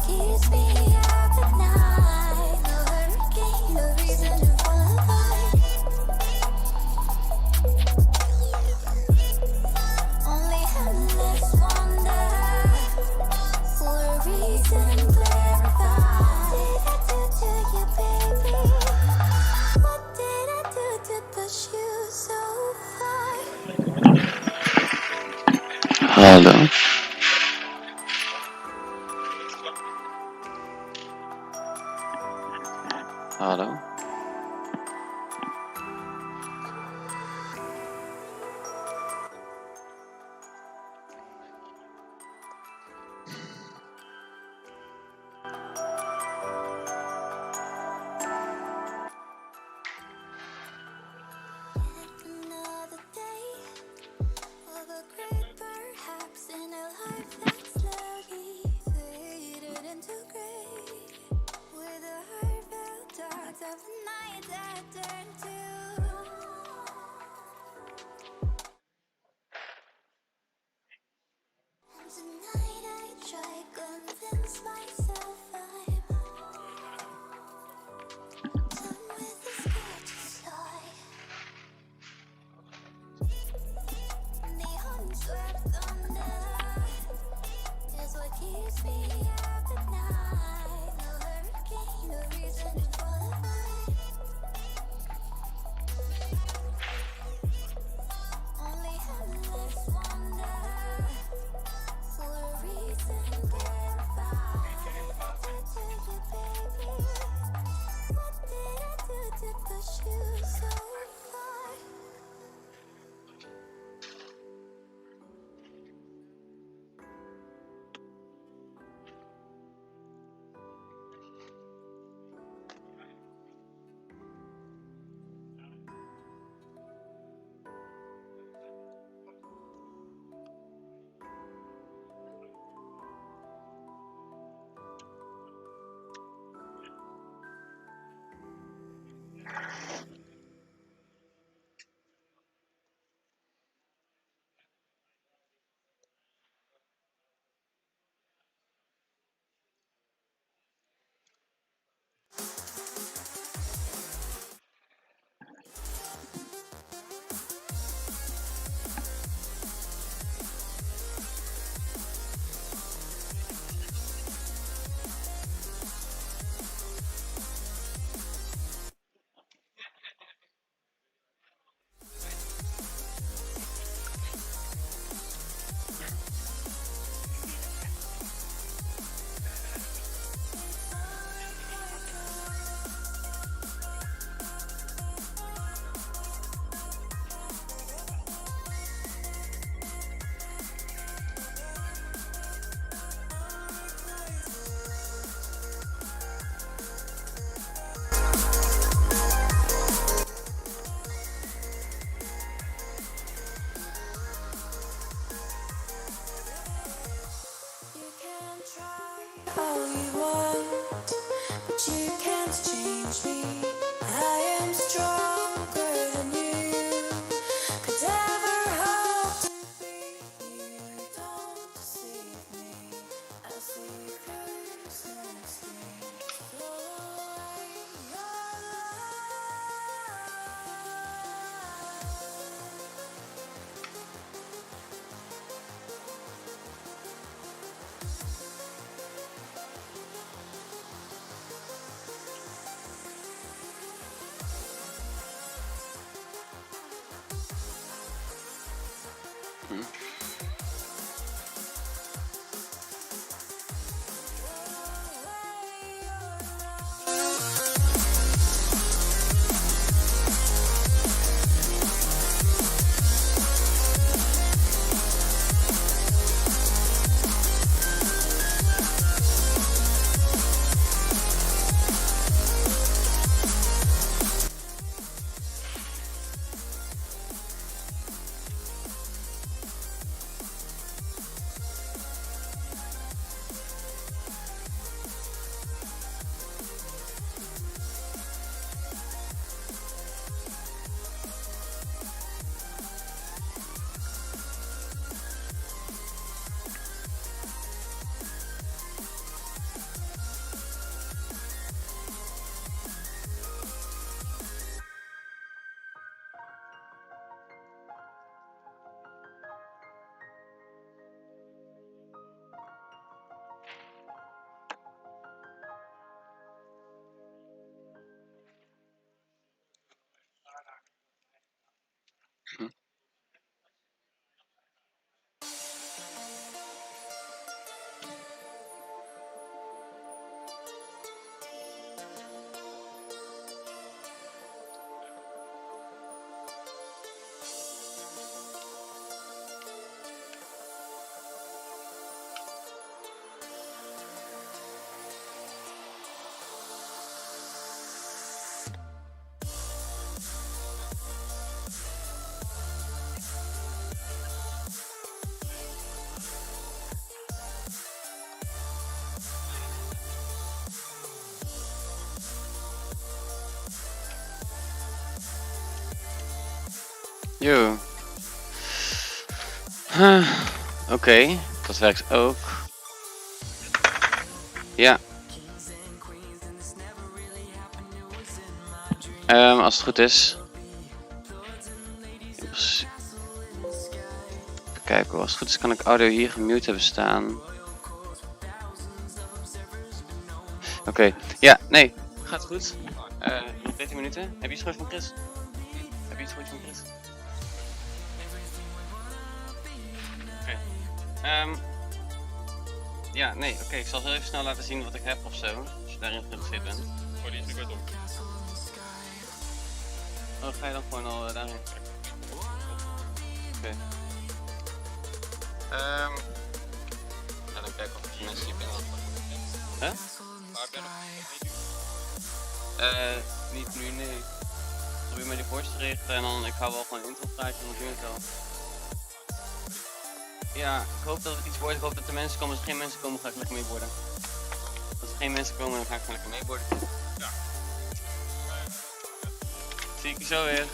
keeps me up at night. No hurricane, no reason to fall apart. Only endless wonder for a reason clarified. What did I do to you, baby? What did I do to push you so far? Hello. Hello. Another day of a great perhaps in a life that slowly faded into gray. With the heartfelt talks of the night that turned to and tonight I try convince myself I'm done with this gorgeous lie. Neon swept thunder is what keeps me up at night. No hurricane, no reason to fall apart. Only endless wonder for a reason clarified. What did I do to you, baby? What did I do to push you so far? You can try all you want, but you can't change me. I am stronger than you could ever hope to be. You don't deceive me. I see colors and screams. Throw away your Yo. Oké, dat werkt ook. Ja. Als het goed is. Even kijken hoor. Als het goed is kan ik audio hier gemute hebben staan. Oké. Ja, nee. Gaat goed. Nog 13 minuten. Heb je iets gehoord van Chris? Heb je iets gehoord van Chris? Oké. Ja, nee. Oké, ik zal heel even snel laten zien wat ik heb ofzo. Als je daarin geïnteresseerd bent. Oh, die is nu kwijt op. Oh, ga je dan gewoon al daarin? Oké. Ja, dan kijken of er mensen hier binnen Maar heb jij nog niet nu, nee. Probeer maar die voice te regelen en dan ik hou wel gewoon een intro praatje en dan doen we het wel. Ja, ik hoop dat het iets wordt. Ik hoop dat er mensen komen. Als er geen mensen komen, ga ik lekker meeborden. Als er geen mensen komen, dan ga ik gewoon lekker meeborden. Ja. Zie ik je zo weer.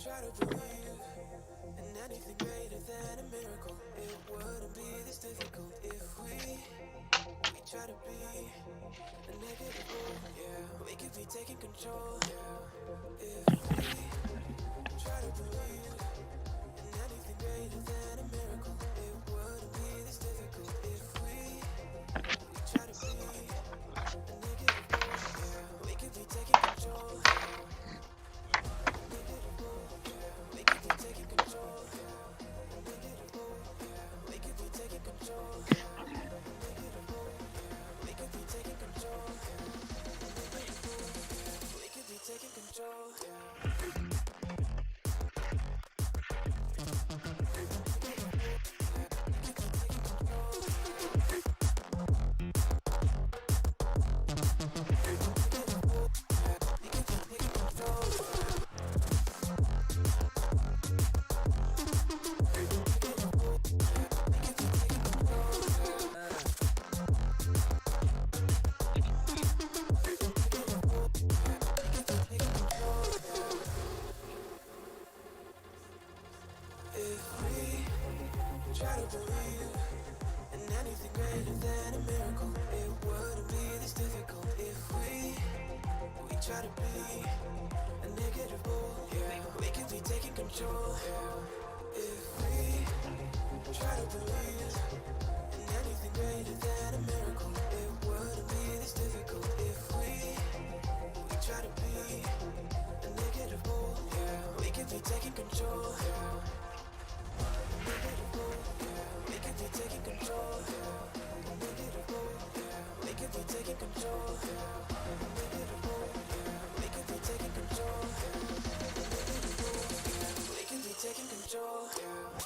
Try to believe in anything greater than a miracle. It wouldn't be this difficult if we try to be a negative, yeah. We could be taking control, yeah. If we try to believe in anything greater than a miracle, it wouldn't be this difficult if we try to be a negative, yeah. We could be taking control, yeah. We could be taking control. We could be taking control. We could be taking control. We could be taking control. If we try to believe in anything greater than a miracle. It wouldn't be this difficult if we try to be a negative bull. Yeah, we could be taking control. Yeah, if we try to believe in anything greater than a miracle. It wouldn't be this difficult if we try to be a negative bull. Yeah, we could be taking control. Yeah, negative bull. Yeah, we could be taking control. Yeah, negative bull. Yeah, we could be taking control. Yeah, negative bull. Yeah, we could be taking control. Yeah, negative bull. Yeah, we could be taking control. Yeah.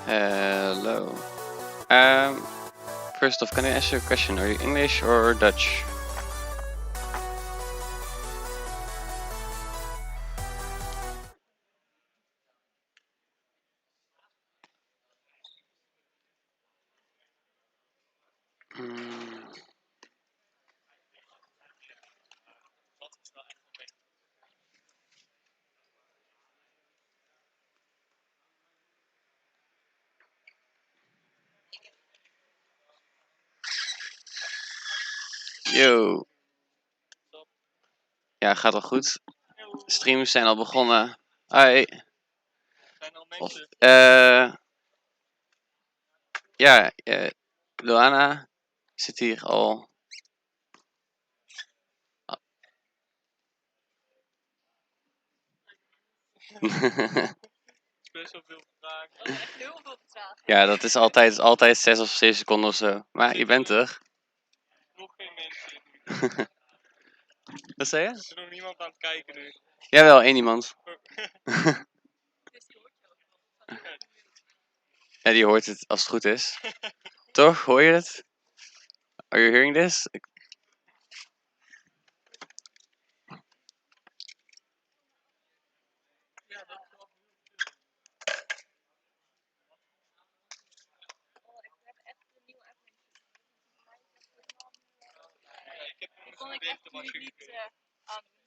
Hello. First off, can I ask you a question? Are you English or Dutch? Hmm. Yo. Ja, gaat wel goed. Streams zijn al begonnen. Hi. Zijn al Of, mensen. ja, Luana zit hier al. Best wel veel vragen. Echt heel veel vertraging. Ja, dat is altijd 6 of 7 seconden of zo. Maar je bent er. Nog geen mensen. Wat zei je? Er is nog niemand aan het kijken nu. Jawel, één iemand. Dus die hoort je ook wel. Ja, die hoort het als het goed is. Toch? Hoor je het? Are you hearing this? Ja, dat is wel. Oh, ik heb echt een nieuwe app. Ja, ik heb Die kon ik echt nu niet aandoen.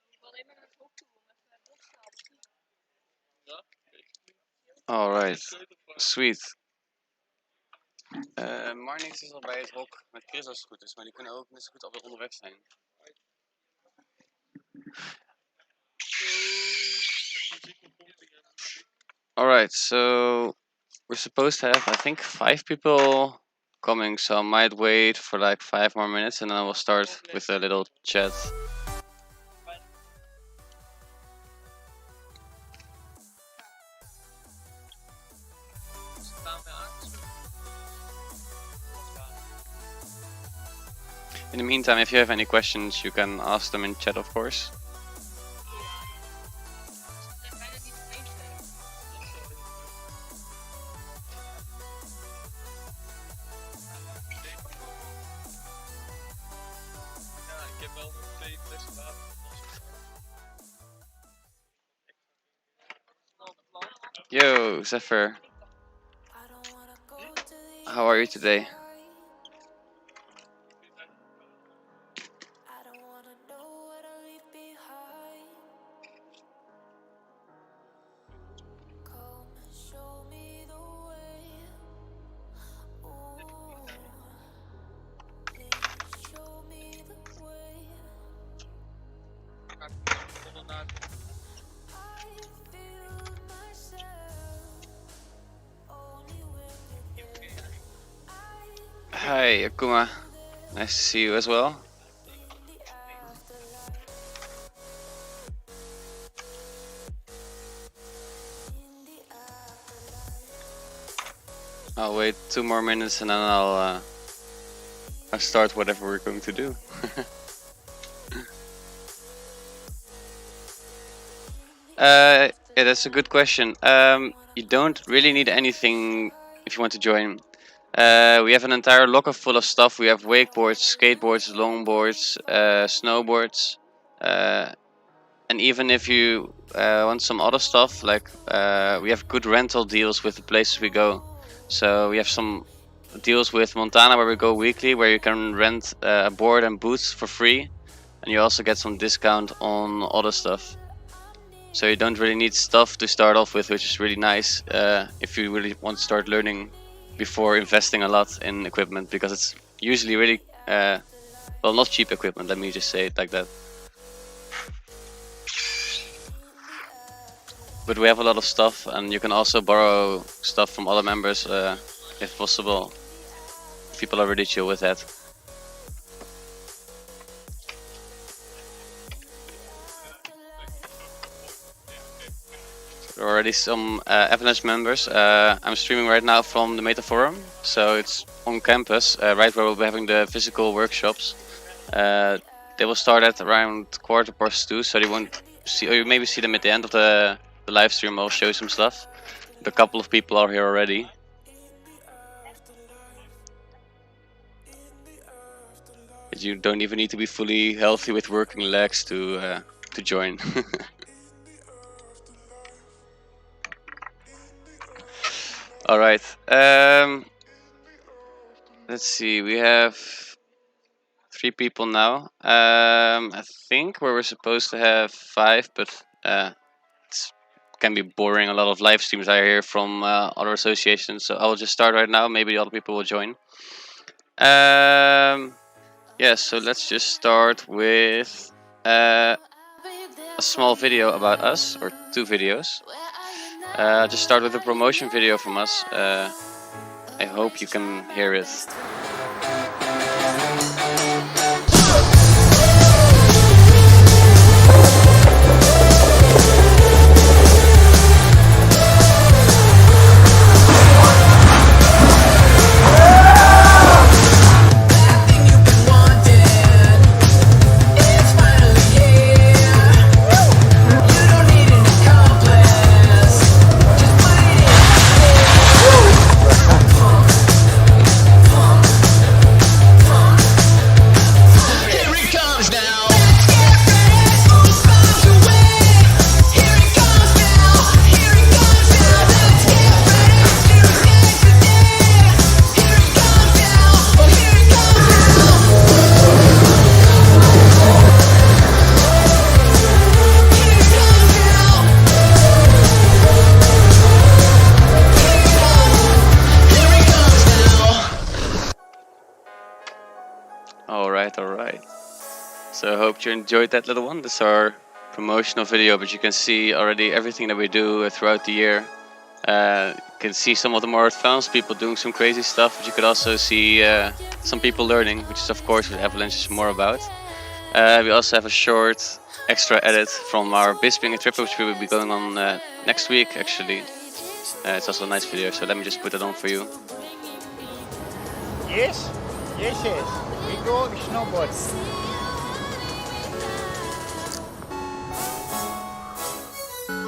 Ik wil alleen maar naar het hok toe om even los te halen. Ja, Alright, sweet. Marnix is al bij het hok met Chris als het goed is, maar die kunnen ook net zo goed alweer onderweg zijn. Alright, so we're supposed to have, I think, 5 people coming, so I might wait for like 5 more minutes and then we'll start with a little chat. In the meantime, if you have any questions, you can ask them in chat, of course. En bijna niet meespelen. Ja, ik heb wel nog 2 flessen water. Yo, Zephyr, how are you today? I don't wanna know what I leave behind. Come show me the way. Ooh, please show me the way. Ga ik begonnen naar I feel myself only when you're there. Hi, Akuma. Nice to see you as well. In the afterlife. In the afterlife. I'll wait 2 more minutes and then I'll start whatever we're going to do. Yeah, that's a good question. You don't really need anything if you want to join. We have an entire locker full of stuff. We have wakeboards, skateboards, longboards, snowboards, and even if you want some other stuff, like we have good rental deals with the places we go. So we have some deals with Montana where we go weekly, where you can rent a board and boots for free, and you also get some discount on other stuff. So you don't really need stuff to start off with, which is really nice if you really want to start learning before investing a lot in equipment, because it's usually really, well, not cheap equipment, let me just say it like that. But we have a lot of stuff, and you can also borrow stuff from other members if possible. People are really chill with that. There are already some Avalanche members. I'm streaming right now from the Meta Forum, so it's on campus, right where we'll be having the physical workshops. They will start at around 2:15, so they won't see, or you maybe see them at the end of the live stream. I'll show some stuff. A couple of people are here already. But you don't even need to be fully healthy with working legs to join. All right. Let's see. We have 3 people now. I think we were supposed to have 5, but it can be boring. A lot of live streams I hear from other associations, so I'll just start right now. Maybe the other people will join. Yeah, so let's just start with a small video about us, or 2 videos. I'll just start with a promotion video from us. I hope you can hear it. Alright. So I hope you enjoyed that little one. This is our promotional video, but you can see already everything that we do throughout the year. You can see some of the more advanced people doing some crazy stuff, but you could also see some people learning, which is of course what Avalanche is more about. We also have a short extra edit from our Bisping trip, which we will be going on next week actually. It's also a nice video, so let me just put it on for you. Yes. We go snowboard.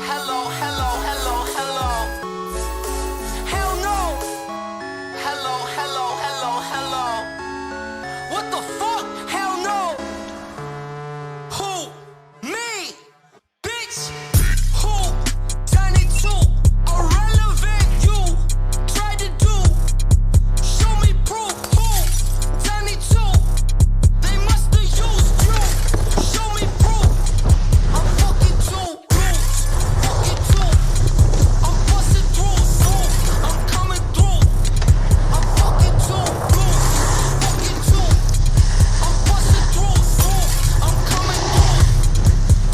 Hello. Hell no. Hello. What the fuck? Hell no. Who? Me? Bitch. Who? Tiny 2. Irrelevant. You try to do. Show me proof. Who? Tiny 2. They must have used you. Show me proof. I'm fucking 2. Fucking 2. I'm busting through. I'm coming through. I'm fucking 2. Fucking 2. I'm busting through. I'm coming through.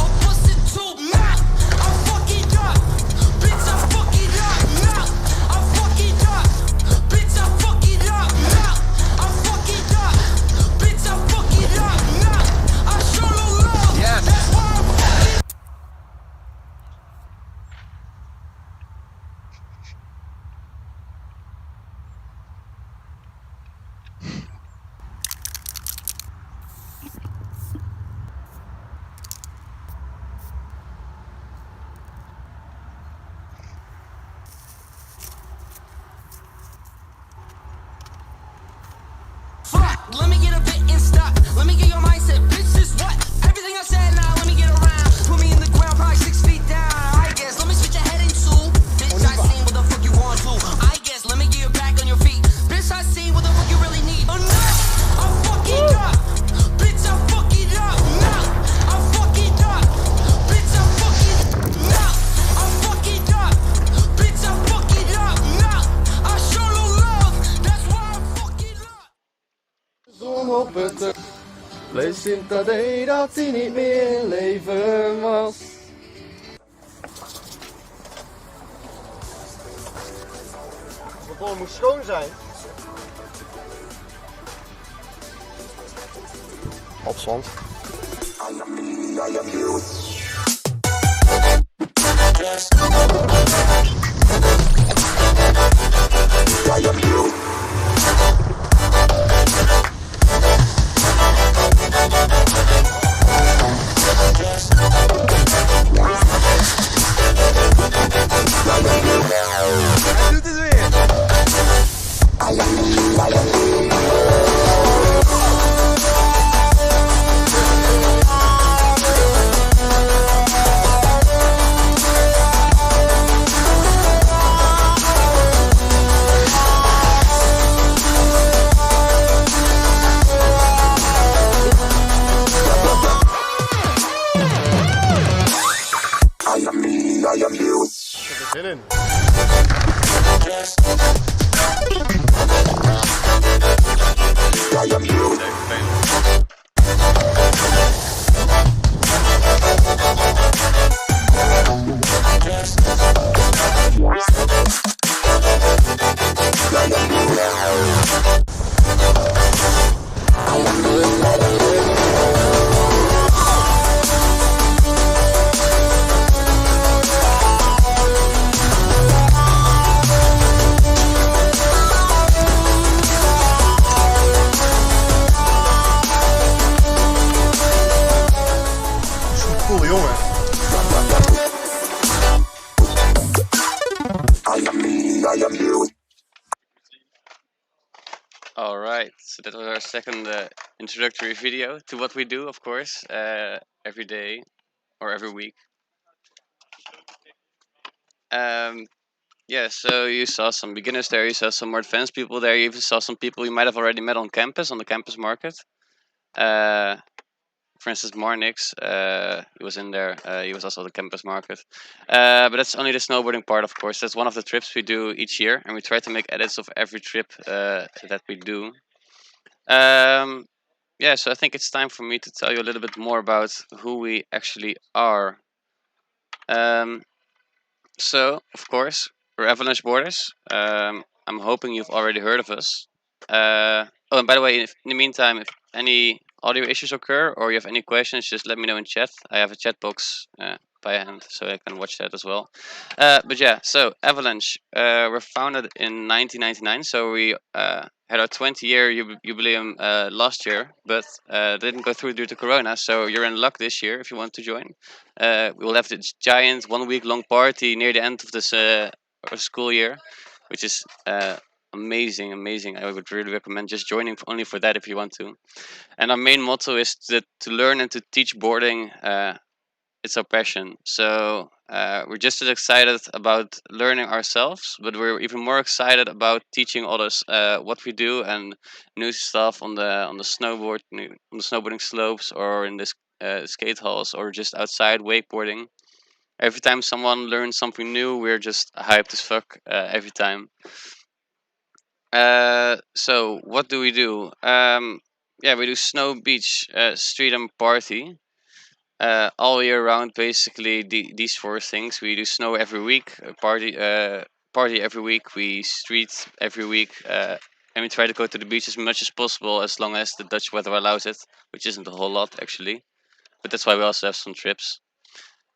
I'm busting 2. Nah, I'm fucking up. Bitch, I'm fucking up. Nah, I'm fucking up. Bitch, I'm fucking up. Nah, I'm fucking up. Bitch, I'm fucking up. Nah, I show no love. That's why I'm fucking. Fuck, let me get a bit in stock. Let me get your mindset, bitch, this what? Everything I said now, let me get around. Put me in the ground, probably 6 feet down. I guess, let me switch your head in 2. Bitch, I seen what the fuck you want to. I guess, let me get you back on your feet. Bitch, I seen what the fuck you really need. Oh no, I'm fucking up. Bitch, I'm fucking up. No, I'm fucking up. Bitch, I'm fucking. No, I'm fucking up. Bitch, I'm fucking up. No, I show no love. That's why I'm fucking up. Zon op het vlees in dat idee dat hij niet meer in leven was. De bol moet schoon zijn. Op zand. Zin in. Cool jongen. Alright, so that was our second introductory video to what we do, of course, every day or every week. Yeah, so you saw some beginners there, you saw some more advanced people there, you even saw some people you might have already met on the campus market. For instance, Marnix, he was in there, he was also at the campus market. But that's only the snowboarding part, of course. That's one of the trips we do each year, and we try to make edits of every trip that we do. Yeah, so I think it's time for me to tell you a little bit more about who we actually are. So, of course, we're Avalanche Boarders. I'm hoping you've already heard of us. Oh, and by the way, in the meantime, if any audio issues occur or you have any questions, just let me know in chat. I have a chat box by hand, so I can watch that as well. But yeah, so Avalanche, we're founded in 1999, so we had our 20-year jubileum last year, but didn't go through due to Corona. So you're in luck this year if you want to join. We will have this giant 1 week long party near the end of this school year, which is amazing. I would really recommend just joining only for that if you want to. And our main motto is to learn and to teach boarding. It's our passion. So we're just as excited about learning ourselves, but we're even more excited about teaching others what we do and new stuff on the snowboarding slopes or in the skate halls or just outside wakeboarding. Every time someone learns something new, we're just hyped as fuck every time. So what do we do? Yeah, we do snow, beach, street, and party. All year round, basically these four things. We do snow every week, party every week. We street every week, and we try to go to the beach as much as possible, as long as the Dutch weather allows it, which isn't a whole lot actually. But that's why we also have some trips.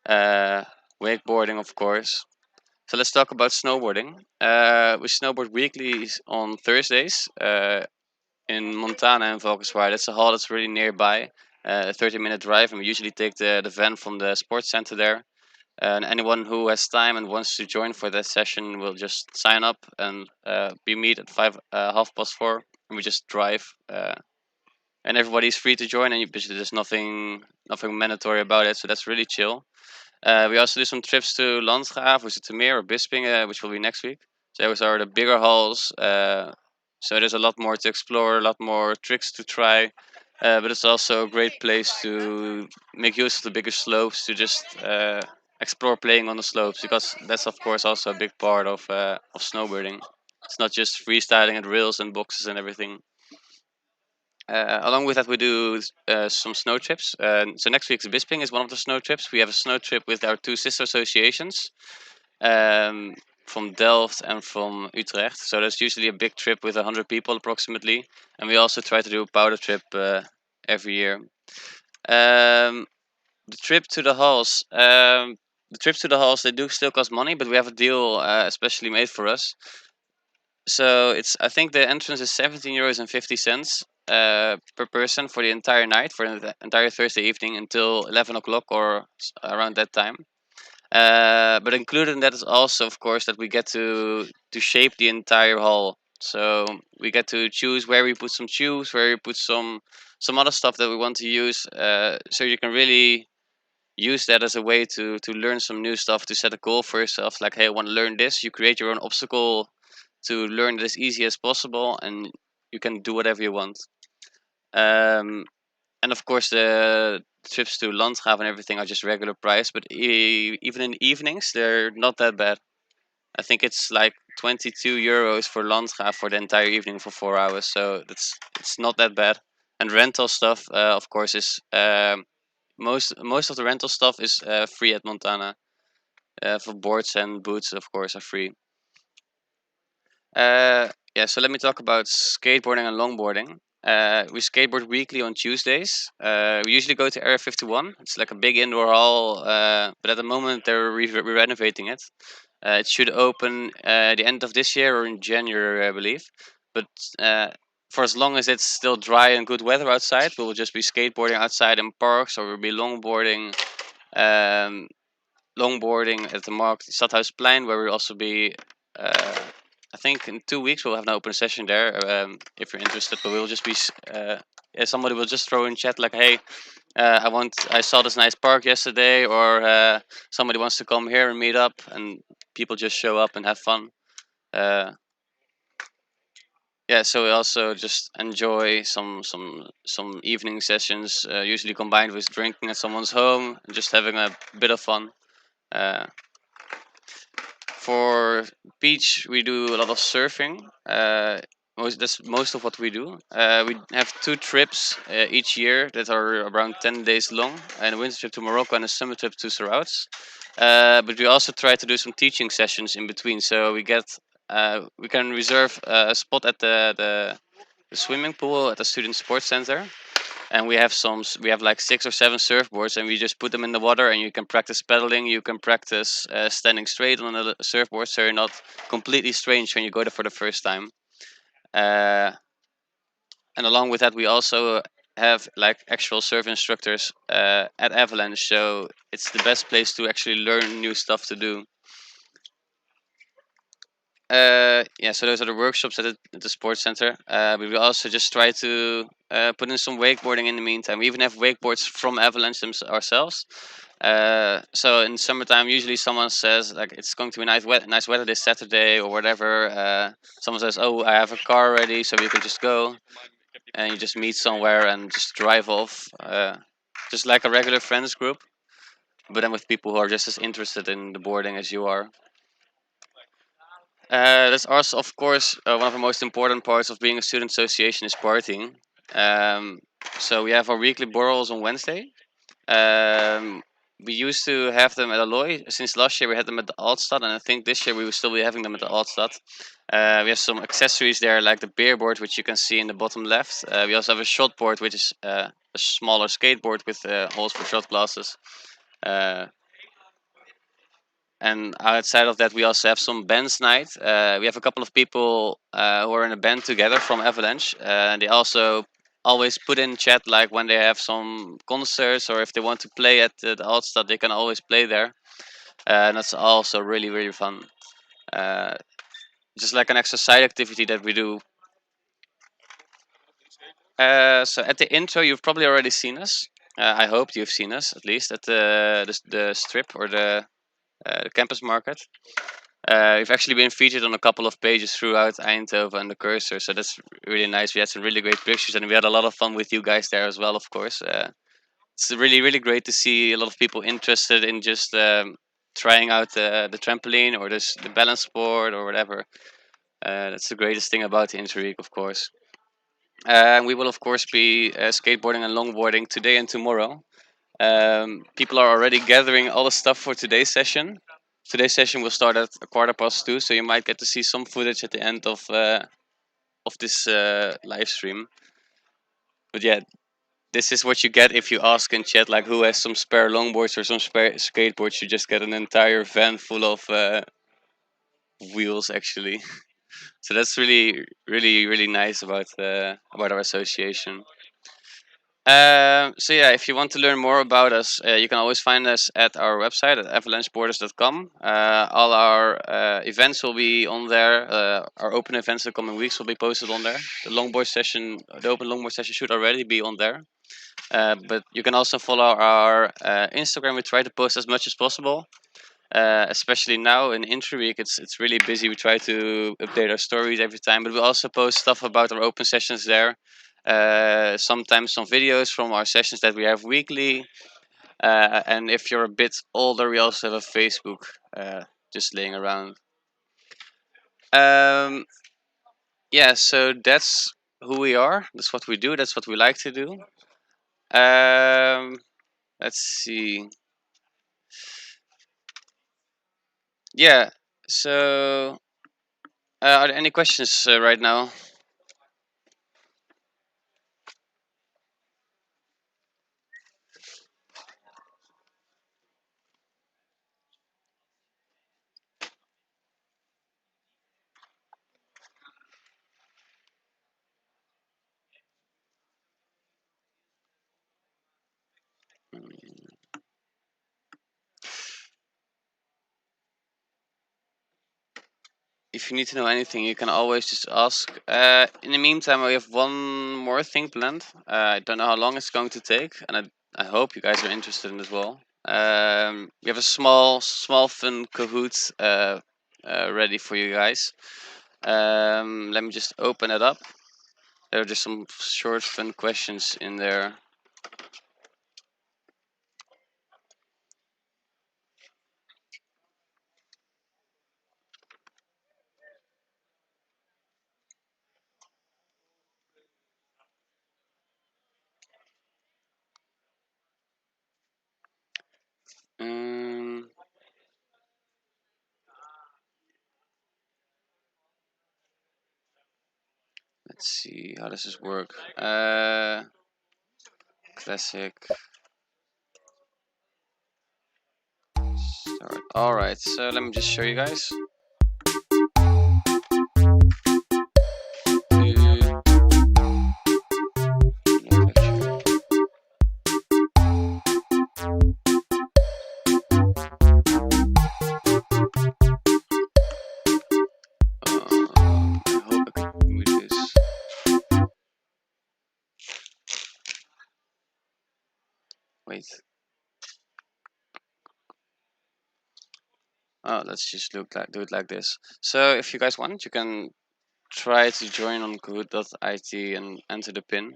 Wakeboarding, of course. So let's talk about snowboarding. We snowboard weekly on Thursdays in Montana and Valkenswaard. That's a hall that's really nearby, a 30-minute drive, and we usually take the van from the sports center there. And anyone who has time and wants to join for that session will just sign up and we meet at 4:30, and we just drive. And everybody's free to join, and there's nothing mandatory about it, so that's really chill. We also do some trips to Landgraaf, or Zoetermeer, or Bisping, which will be next week. So those are the bigger halls. So there's a lot more to explore, a lot more tricks to try. But it's also a great place to make use of the bigger slopes, to just explore playing on the slopes, because that's of course also a big part of snowboarding. It's not just freestyling at rails and boxes and everything. Along with that, we do some snow trips. So next week's Bisping is one of the snow trips. We have a snow trip with our two sister associations from Delft and from Utrecht. So that's usually a big trip with 100 people approximately. And we also try to do a powder trip every year. The trip to the halls. The trips to the halls, they do still cost money, but we have a deal especially made for us. So I think the entrance is €17.50 per person for the entire night, for the entire Thursday evening until 11 o'clock or around that time. But included in that is also, of course, that we get to shape the entire hall. So we get to choose where we put some tubes, where we put some other stuff that we want to use. So you can really use that as a way to learn some new stuff, to set a goal for yourself. Like, hey, I want to learn this. You create your own obstacle to learn it as easy as possible, and you can do whatever you want. And of course, the trips to Landgraaf and everything are just regular price, but even in the evenings, they're not that bad. I think it's like 22 euros for Landgraaf for the entire evening for 4 hours, so it's not that bad. And rental stuff, of course, is most of the rental stuff is free at Montana. For boards and boots, of course, are free. Yeah, so let me talk about skateboarding and longboarding. We skateboard weekly on Tuesdays. We usually go to Area 51. It's like a big indoor hall, but at the moment they're renovating it. It should open the end of this year or in January, I believe. But for as long as it's still dry and good weather outside, we'll just be skateboarding outside in parks, or we'll be um, longboarding at the Mark Stadhuisplein, where we'll also be. I think in 2 weeks we'll have an open session there. If you're interested, but we'll just be. Yeah, somebody will just throw in chat like, "Hey, I saw this nice park yesterday," or somebody wants to come here and meet up, and people just show up and have fun. Yeah, so we also just enjoy some evening sessions, usually combined with drinking at someone's home and just having a bit of fun. Uh, For beach, we do a lot of surfing. That's most of what we do. We have 2 trips each year that are around 10 days long, and a winter trip to Morocco and a summer trip to Sarouts. But we also try to do some teaching sessions in between. So we can reserve a spot at the swimming pool at the student sports center, and we have like 6 or 7 surfboards, and we just put them in the water, and you can practice pedaling, you can practice standing straight on the surfboard, so you're not completely strange when you go there for the first time. uh, and along with that, we also have like actual surf instructors at Avalanche, so it's the best place to actually learn new stuff to do. Yeah, so those are the workshops at the sports center. But we also just try to put in some wakeboarding in the meantime. We even have wakeboards from Avalanche ourselves. So in summertime, usually someone says like it's going to be nice weather this Saturday or whatever. Someone says, "Oh, I have a car ready, so we can just go," and you just meet somewhere and just drive off, just like a regular friends group, but then with people who are just as interested in the boarding as you are. That's also, of course, one of the most important parts of being a student association is partying. Um, so we have our weekly borrels on Wednesday. Um, we used to have them at Alloy. Since last year, we had them at the Altstad, and I think this year we will still be having them at the Altstad. We have some accessories there, like the beer board, which you can see in the bottom left. We also have a shot board, which is a smaller skateboard with holes for shot glasses. Uh, and outside of that, we also have some bands night. We have a couple of people who are in a band together from Avalanche. And they also always put in chat like when they have some concerts or if they want to play at the Altstad, they can always play there. And that's also really, really fun. Uh, just like an extra side activity that we do. So at the intro, you've probably already seen us. I hope you've seen us at least at the strip or the campus market. We've actually been featured on a couple of pages throughout Eindhoven and the Cursor, so that's really nice. We had some really great pictures, and we had a lot of fun with you guys there as well, of course. It's really, really great to see a lot of people interested in just trying out the trampoline or the balance board or whatever. That's the greatest thing about the Introweek, of course. We will, of course, be skateboarding and longboarding today and tomorrow. People are already gathering all the stuff for today's session. Today's session will start at 2:15, so you might get to see some footage at the end of this live stream. But yeah, this is what you get if you ask in chat like who has some spare longboards or some spare skateboards. You just get an entire van full of wheels, actually. So that's really, really, really nice about our association. So yeah, if you want to learn more about us, you can always find us at our website at avalancheboarders.com. All our events will be on there. Our open events the coming weeks will be posted on there. The longboard session, the open longboard session should already be on there. But you can also follow our Instagram. We try to post as much as possible. Especially now in Introweek, it's really busy. We try to update our stories every time, but we also post stuff about our open sessions there. Sometimes some videos from our sessions that we have weekly. And if you're a bit older, we also have a Facebook just laying around. Um, yeah, so that's who we are. That's what we do. That's what we like to do. Let's see. Yeah. So, are there any questions right now? If you need to know anything, you can always just ask. In the meantime, I have one more thing planned. I don't know how long it's going to take, and I hope you guys are interested in as well. We have a small fun Kahoot ready for you guys. Let me just open it up. There are just some short fun questions in there. Um, let's see, how does this work? Classic. Start. All right, so let me just show you guys. I hope I can move this. Wait. Oh, let's just do it like this. So if you guys want, you can try to join on kahoot.it and enter the pin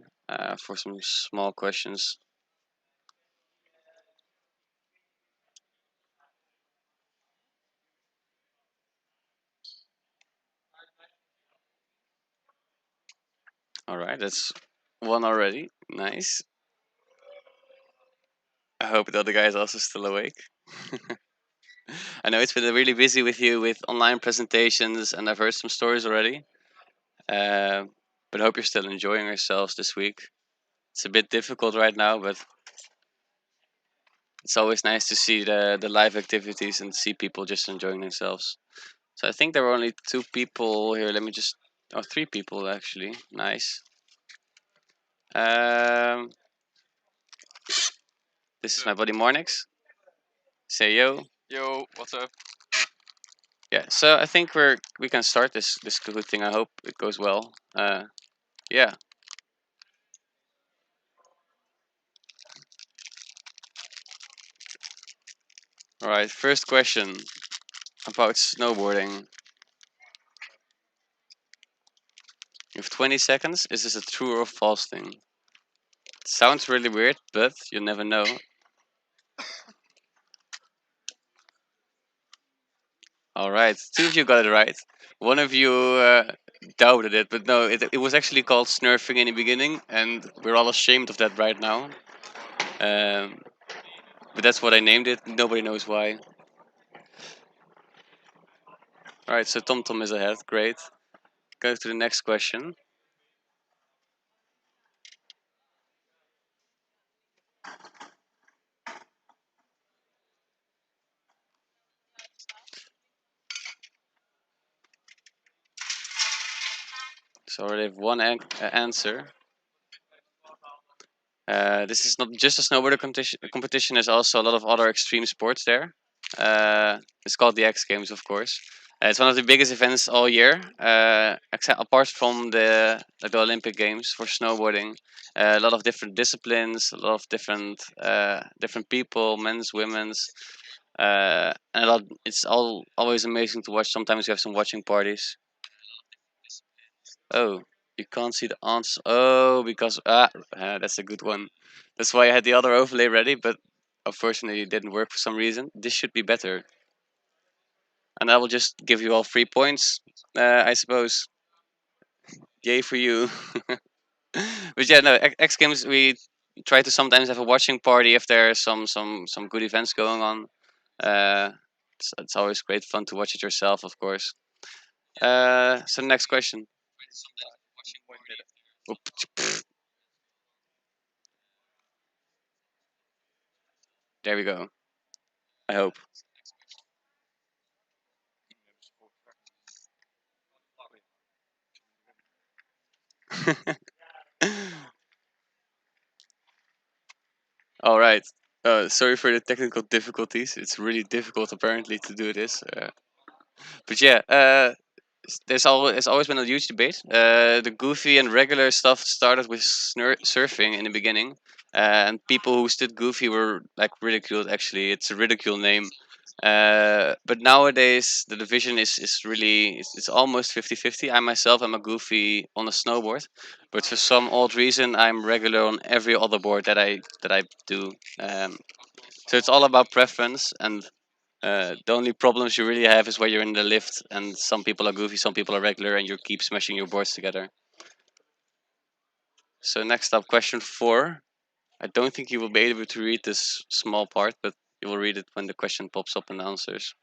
for some small questions. All right, that's one already. Nice. I hope the other guy is also still awake. I know it's been really busy with you with online presentations, and I've heard some stories already. Uh, but I hope you're still enjoying yourselves this week. It's a bit difficult right now, but it's always nice to see the live activities and see people just enjoying themselves. So I think there were only 2 people here. Let me just, oh, 3 people actually. Nice. Um, this is my buddy Mornix. Say yo. Yo, what's up? Yeah. So I think we can start this Kahoot thing. I hope it goes well. Yeah. All right. First question about snowboarding. You have 20 seconds. Is this a true or false thing? Sounds really weird, but you never know. All right, 2 of you got it right. One of you doubted it, but no, it was actually called snurfing in the beginning, and we're all ashamed of that right now. Um, but that's what I named it. Nobody knows why. All right, so TomTom is ahead. Great. Go to the next question. So I already have one answer. This is not just a snowboarder competition. There's also a lot of other extreme sports there. It's called the X Games, of course. It's one of the biggest events all year, except apart from the Olympic Games for snowboarding. A lot of different disciplines, a lot of different people, men's, women's, and it's always amazing to watch. Sometimes you have some watching parties. Oh, you can't see the answer. Oh, because that's a good one. That's why I had the other overlay ready, but unfortunately it didn't work for some reason. This should be better, and I will just give you all 3 points. I suppose. Yay for you. But yeah, no. X Games we try to sometimes have a watching party if there are some good events going on. It's always great fun to watch it yourself, of course. So next question. Oop, there we go. I hope. All right. Sorry for the technical difficulties. It's really difficult, apparently, to do this. But yeah, it's always been a huge debate. The goofy and regular stuff started with surfing in the beginning, and people who stood goofy were like ridiculed. Actually, it's a ridicule name. But nowadays the division is really it's almost 50-50. I myself am a goofy on a snowboard, but for some odd reason I'm regular on every other board that I do. So it's all about preference, and the only problems you really have is where you're in the lift, and some people are goofy, some people are regular, and you keep smashing your boards together. So next up, question 4. I don't think you will be able to read this small part, but you will read it when the question pops up in the answers.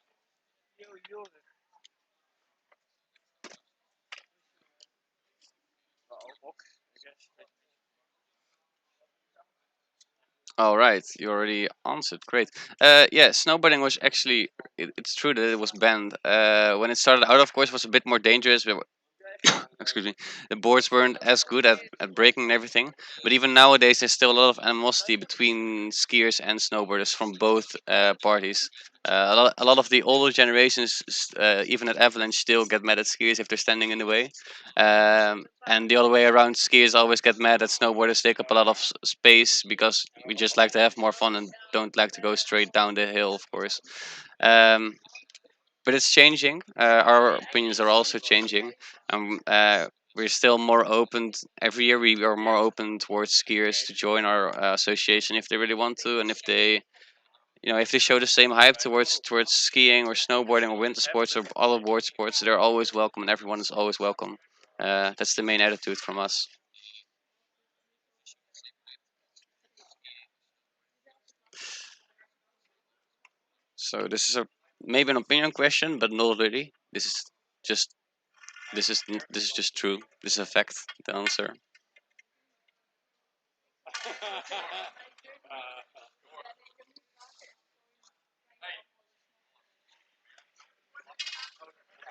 All right, you already answered. Great. Yeah, snowboarding was actually. It's true that it was banned. When it started out, of course, it was a bit more dangerous. Excuse me, the boards weren't as good at braking and everything. But even nowadays, there's still a lot of animosity between skiers and snowboarders from both parties. A lot of the older generations, even at Avalanche, still get mad at skiers if they're standing in the way. And the other way around, skiers always get mad at snowboarders take up a lot of space because we just like to have more fun and don't like to go straight down the hill, of course. Um, but it's changing. Our opinions are also changing. We're still more open. Every year, we are more open towards skiers to join our association if they really want to, and if they show the same hype towards skiing or snowboarding or winter sports or other board sports, they're always welcome, and everyone is always welcome. That's the main attitude from us. So this is a maybe an opinion question, but not really. Just this is just true. This is a fact. The answer.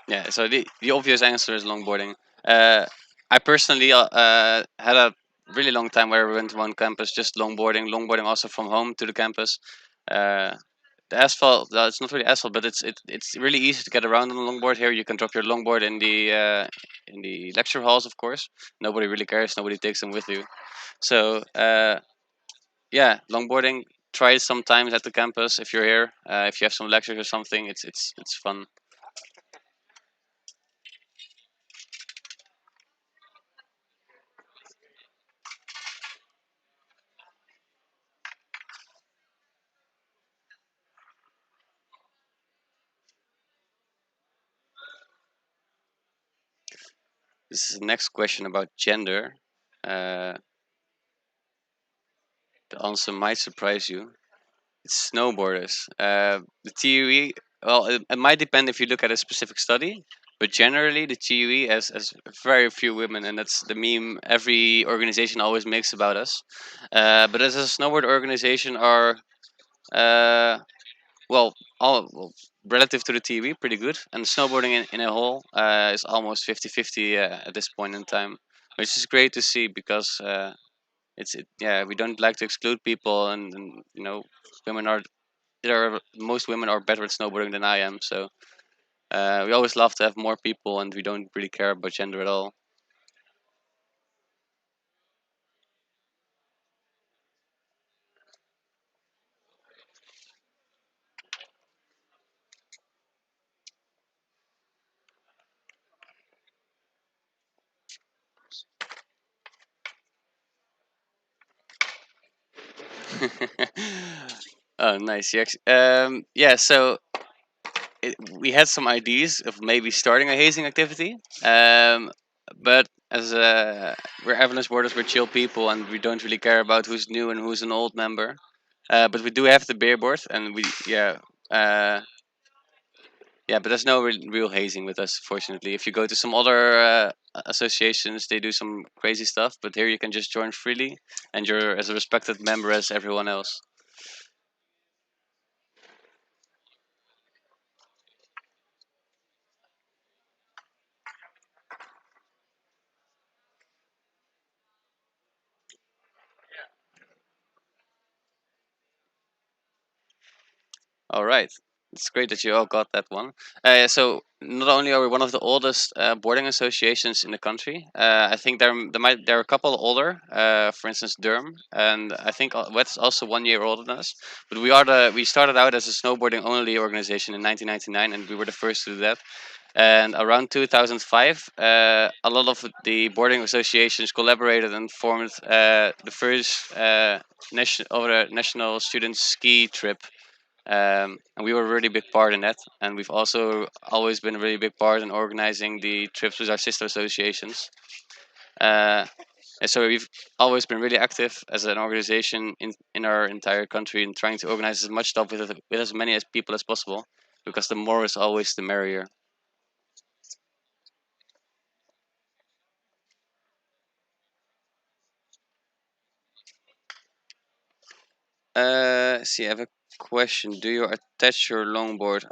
Yeah, so the obvious answer is longboarding. I personally had a really long time where I went to one campus just longboarding also from home to the campus. Uh, the asphalt, no, it's not really asphalt, but it's really easy to get around on a longboard here. You can drop your longboard in the lecture halls, of course. Nobody really cares. Nobody takes them with you. So yeah, longboarding. Try it sometimes at the campus if you're here. If you have some lectures or something, it's fun. This is the next question about gender. Uh, the answer might surprise you. It's snowboarders. The TUE, well, it might depend if you look at a specific study, but generally the TUE has very few women, and that's the meme every organization always makes about us. But as a snowboard organization, are well, well, relative to the TUE, pretty good, and snowboarding in a whole is almost 50-50 at this point in time, which is great to see because yeah, we don't like to exclude people, and you know, women are most women are better at snowboarding than I am. So we always love to have more people, and we don't really care about gender at all. Oh, nice. Yeah. So we had some ideas of maybe starting a hazing activity, but as we're Avalanche Boarders, we're chill people, and we don't really care about who's new and who's an old member. But we do have the beer board, and uh, yeah, but there's no real hazing with us, fortunately. If you go to some other associations, they do some crazy stuff, but here you can just join freely, and you're as a respected member as everyone else. All right. It's great that you all got that one. So not only are we one of the oldest boarding associations in the country, I think there are a couple older. For instance, Durham, and I think Wet's also 1 year older than us. But we started out as a snowboarding only organization in 1999, and we were the first to do that. And around 2005, a lot of the boarding associations collaborated and formed the first national student ski trip, and we were a really big part in that. And we've also always been a really big part in organizing the trips with our sister associations. Uh, and so we've always been really active as an organization in our entire country and trying to organize as much stuff with as many as people as possible, because the more is always the merrier. See, I have a question. Do you attach your longboard?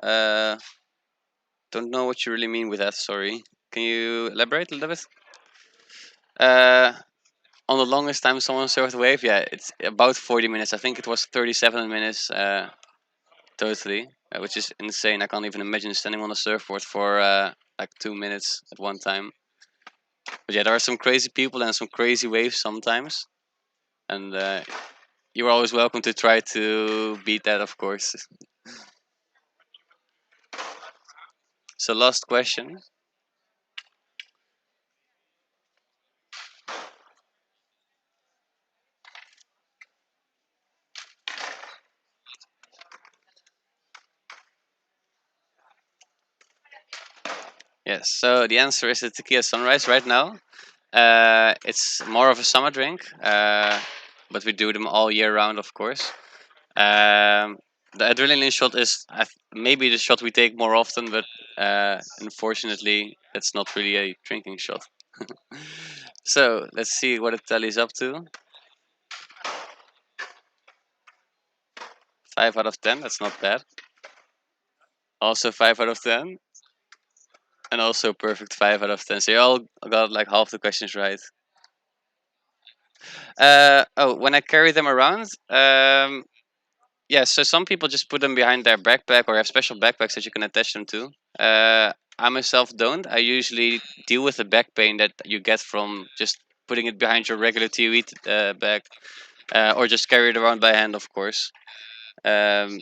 Don't know what you really mean with that. Sorry. Can you elaborate a little bit? Uh, on the longest time someone surfed a wave, yeah, it's about 40 minutes. I think it was 37 minutes totally, which is insane. I can't even imagine standing on a surfboard for like 2 minutes at one time. But yeah, there are some crazy people and some crazy waves sometimes, and you're always welcome to try to beat that, of course. So, last question. Yes, so the answer is the tequila sunrise right now. It's more of a summer drink, but we do them all year round, of course. The adrenaline shot is maybe the shot we take more often, but unfortunately, it's not really a drinking shot. So let's see what it tallies up to. 5 out of 10. That's not bad. Also 5 out of 10, and also perfect 5 out of 10. So you all got like half the questions right. Oh, when I carry them around, yeah, so some people just put them behind their backpack or have special backpacks that you can attach them to. I myself don't. I usually deal with the back pain that you get from just putting it behind your regular TV bag, or just carry it around by hand, of course. Um,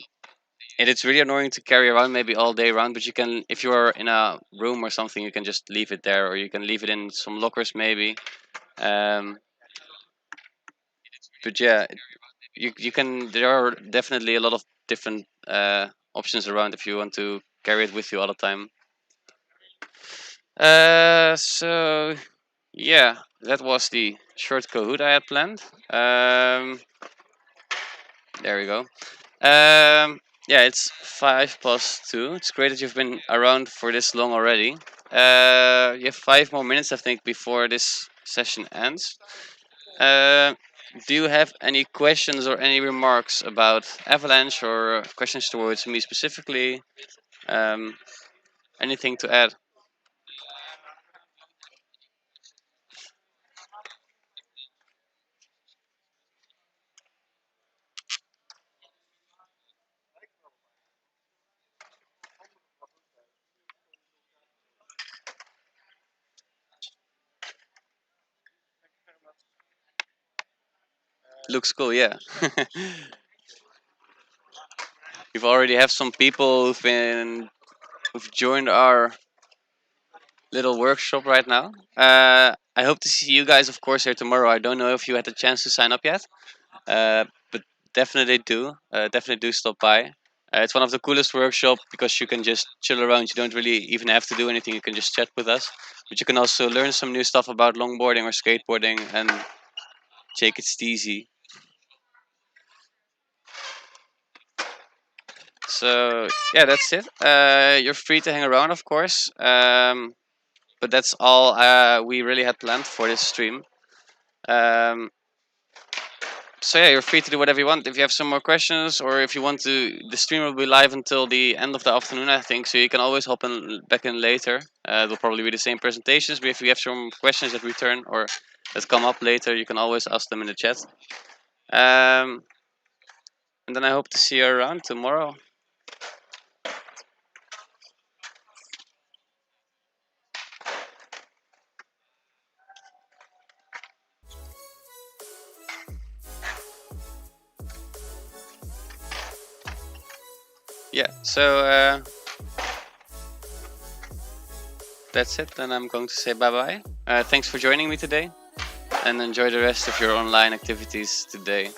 and it's really annoying to carry around maybe all day around, but you can, if you are in a room or something, you can just leave it there, or you can leave it in some lockers maybe. Um, but yeah, you can. There are definitely a lot of different options around if you want to carry it with you all the time. So yeah, that was the short Kahoot I had planned. There we go. Yeah, it's 5 plus 2. It's great that you've been around for this long already. You have 5 more minutes, I think, before this session ends. Uh, do you have any questions or any remarks about Avalanche, or questions towards me specifically? Um, anything to add? Looks cool, yeah. We've already have some people who've joined our little workshop right now. I hope to see you guys, of course, here tomorrow. I don't know if you had the chance to sign up yet, but definitely do. Definitely do stop by. It's one of the coolest workshops because you can just chill around. You don't really even have to do anything. You can just chat with us, but you can also learn some new stuff about longboarding or skateboarding and take it easy. So yeah, that's it. You're free to hang around, of course. But that's all we really had planned for this stream. So yeah, you're free to do whatever you want. If you have some more questions, or if you want to, the stream will be live until the end of the afternoon, I think. So you can always hop in back in later. It'll probably be the same presentations, but if you have some questions that return or that come up later, you can always ask them in the chat. And then I hope to see you around tomorrow. Yeah, so that's it. Then I'm going to say bye-bye. Thanks for joining me today, and enjoy the rest of your online activities today.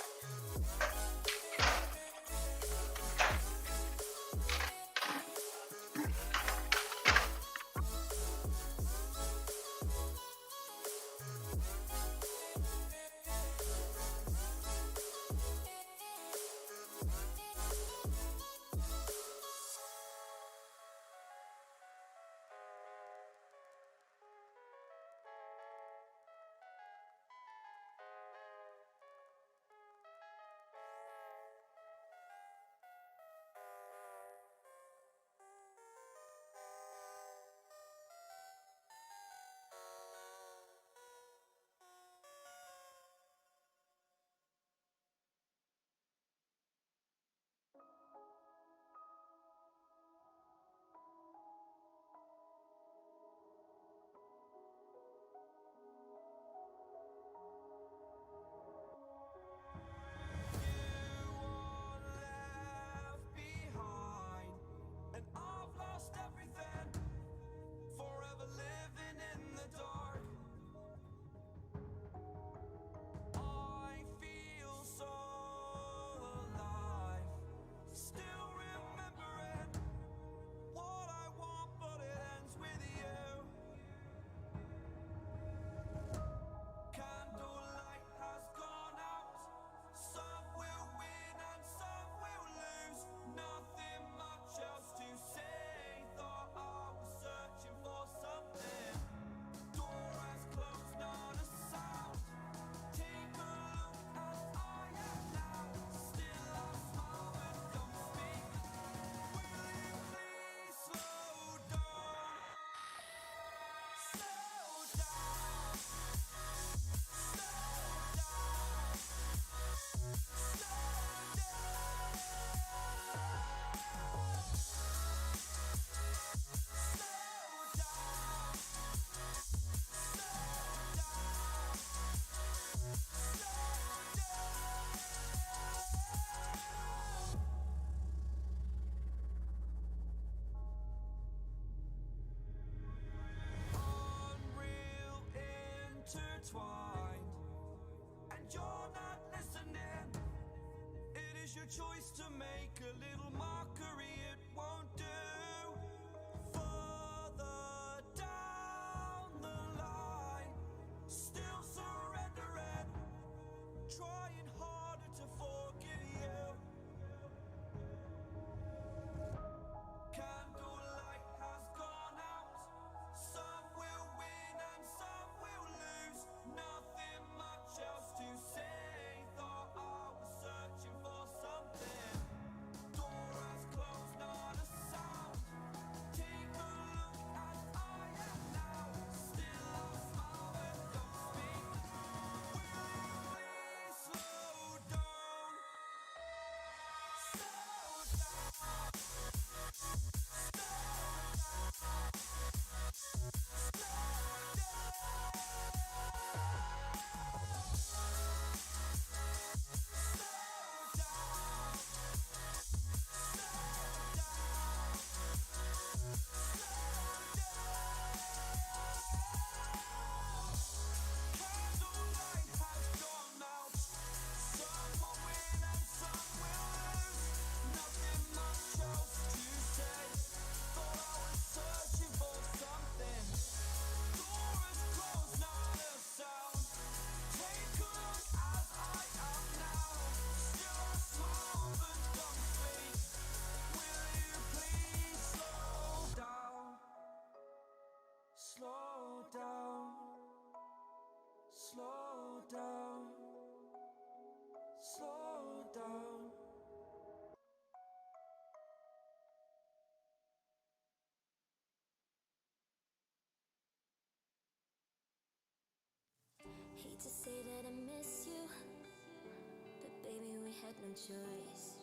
Intertwined, and you're not listening. It is your choice to make a little mockery, it won't do. Further down the line, still surrendering, trying harder to forgive you. Candlelight has gone out. Some will win and some will lose. Nothing much else to say. Thought I was searching for something. Door has closed. we had no choice.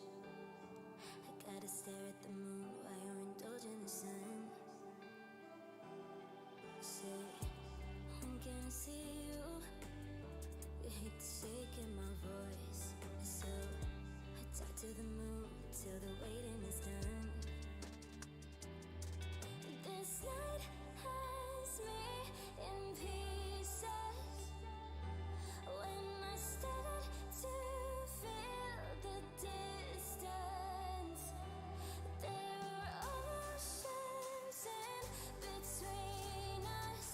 I gotta stare at the moon while you're indulging the sun. Say, when can I see you? You hate the shake in my voice. So I talk to the moon till the waiting is done. This night has me in pieces. When I start to feel the distance, there are oceans in between us.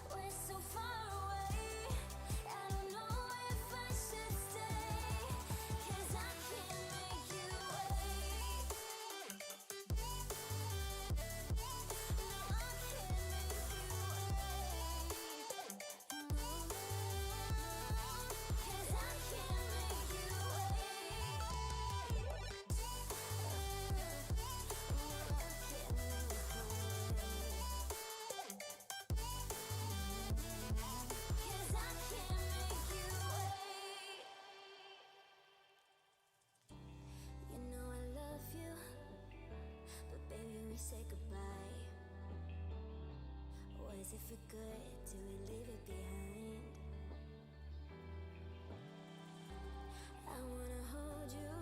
We're so far away. I don't know if I should stay, 'cause I can't make you wait. No, I can't make you wait. No, 'cause I can't make you wait. No, I can't make you wait. 'Cause I can't make you wait. You know I love you, but baby we say goodbye. Was it for good? Do we leave it behind? I wanna hold you.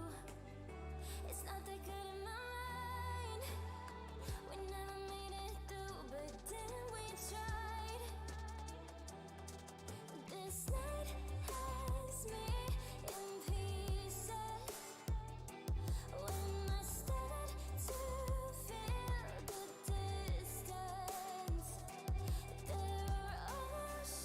It's not that good in my mind. We never made it through, but then we tried. This night has me in pieces. When I start to feel the distance, there are oceans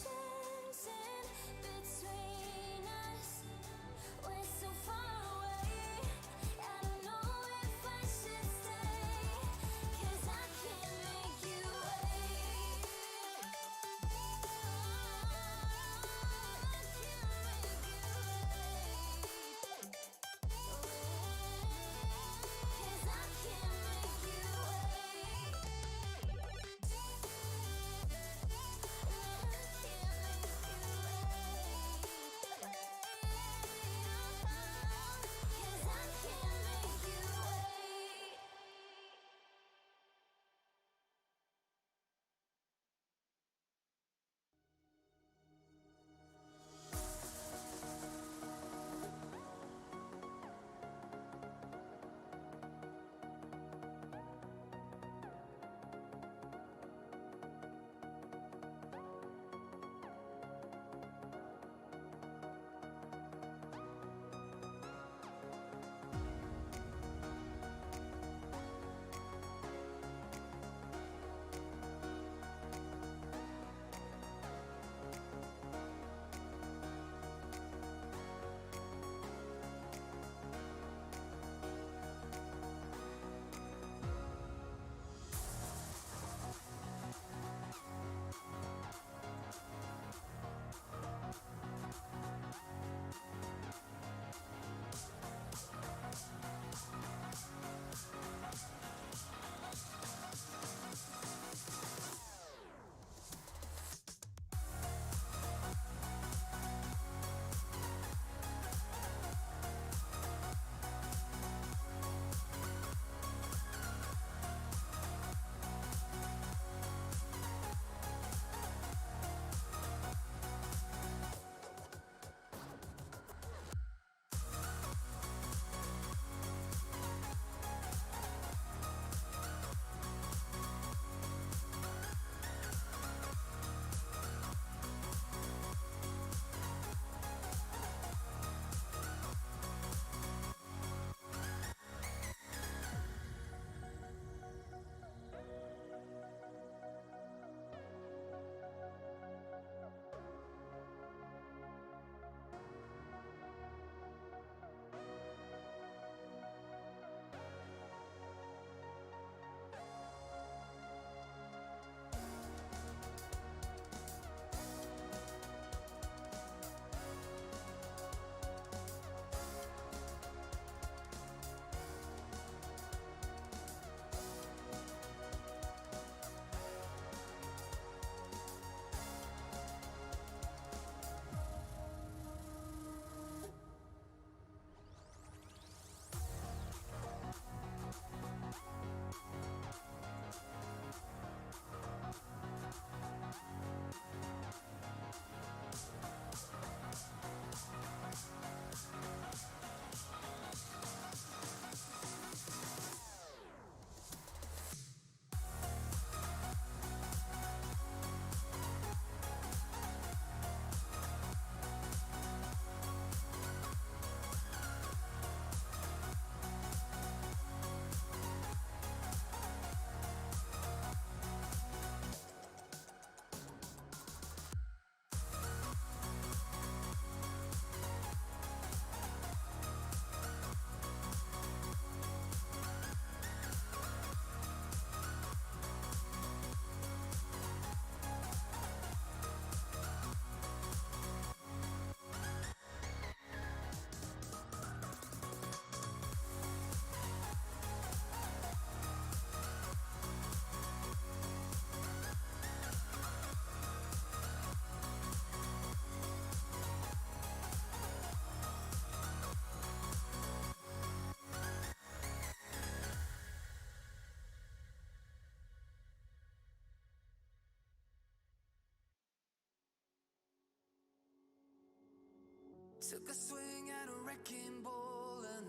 Took a swing at a wrecking ball and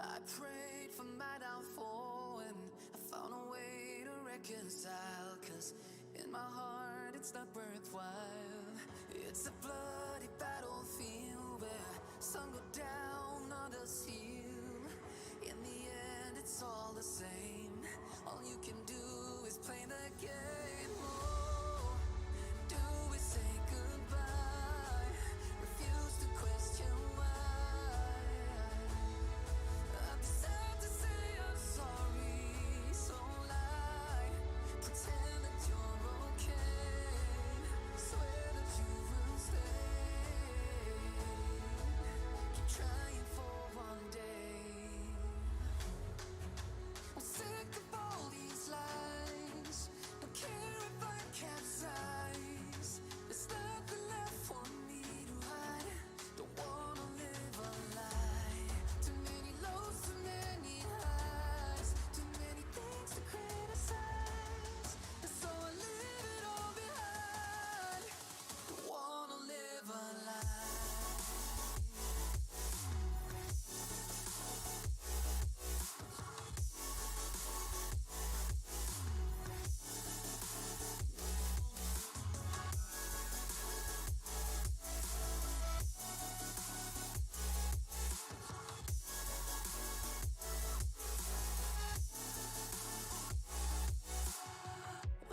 I prayed for my downfall, and I found a way to reconcile, 'cause in my heart it's not worthwhile. It's a bloody battlefield where some go down, others heal. In the end it's all the same. All you can do is play the game. Oh, do we say goodbye? Refuse to question why. I'm sad to say I'm sorry, so lie. Pretend that you're okay. Swear that you will stay. Keep trying for one day. I'm sick of all these lies. Don't care if I capsize. There's nothing left for me to hide. Don't wanna live a lie. Too many lows, too many highs. Too many things to criticize. And so I leave it all behind. Don't wanna live a lie.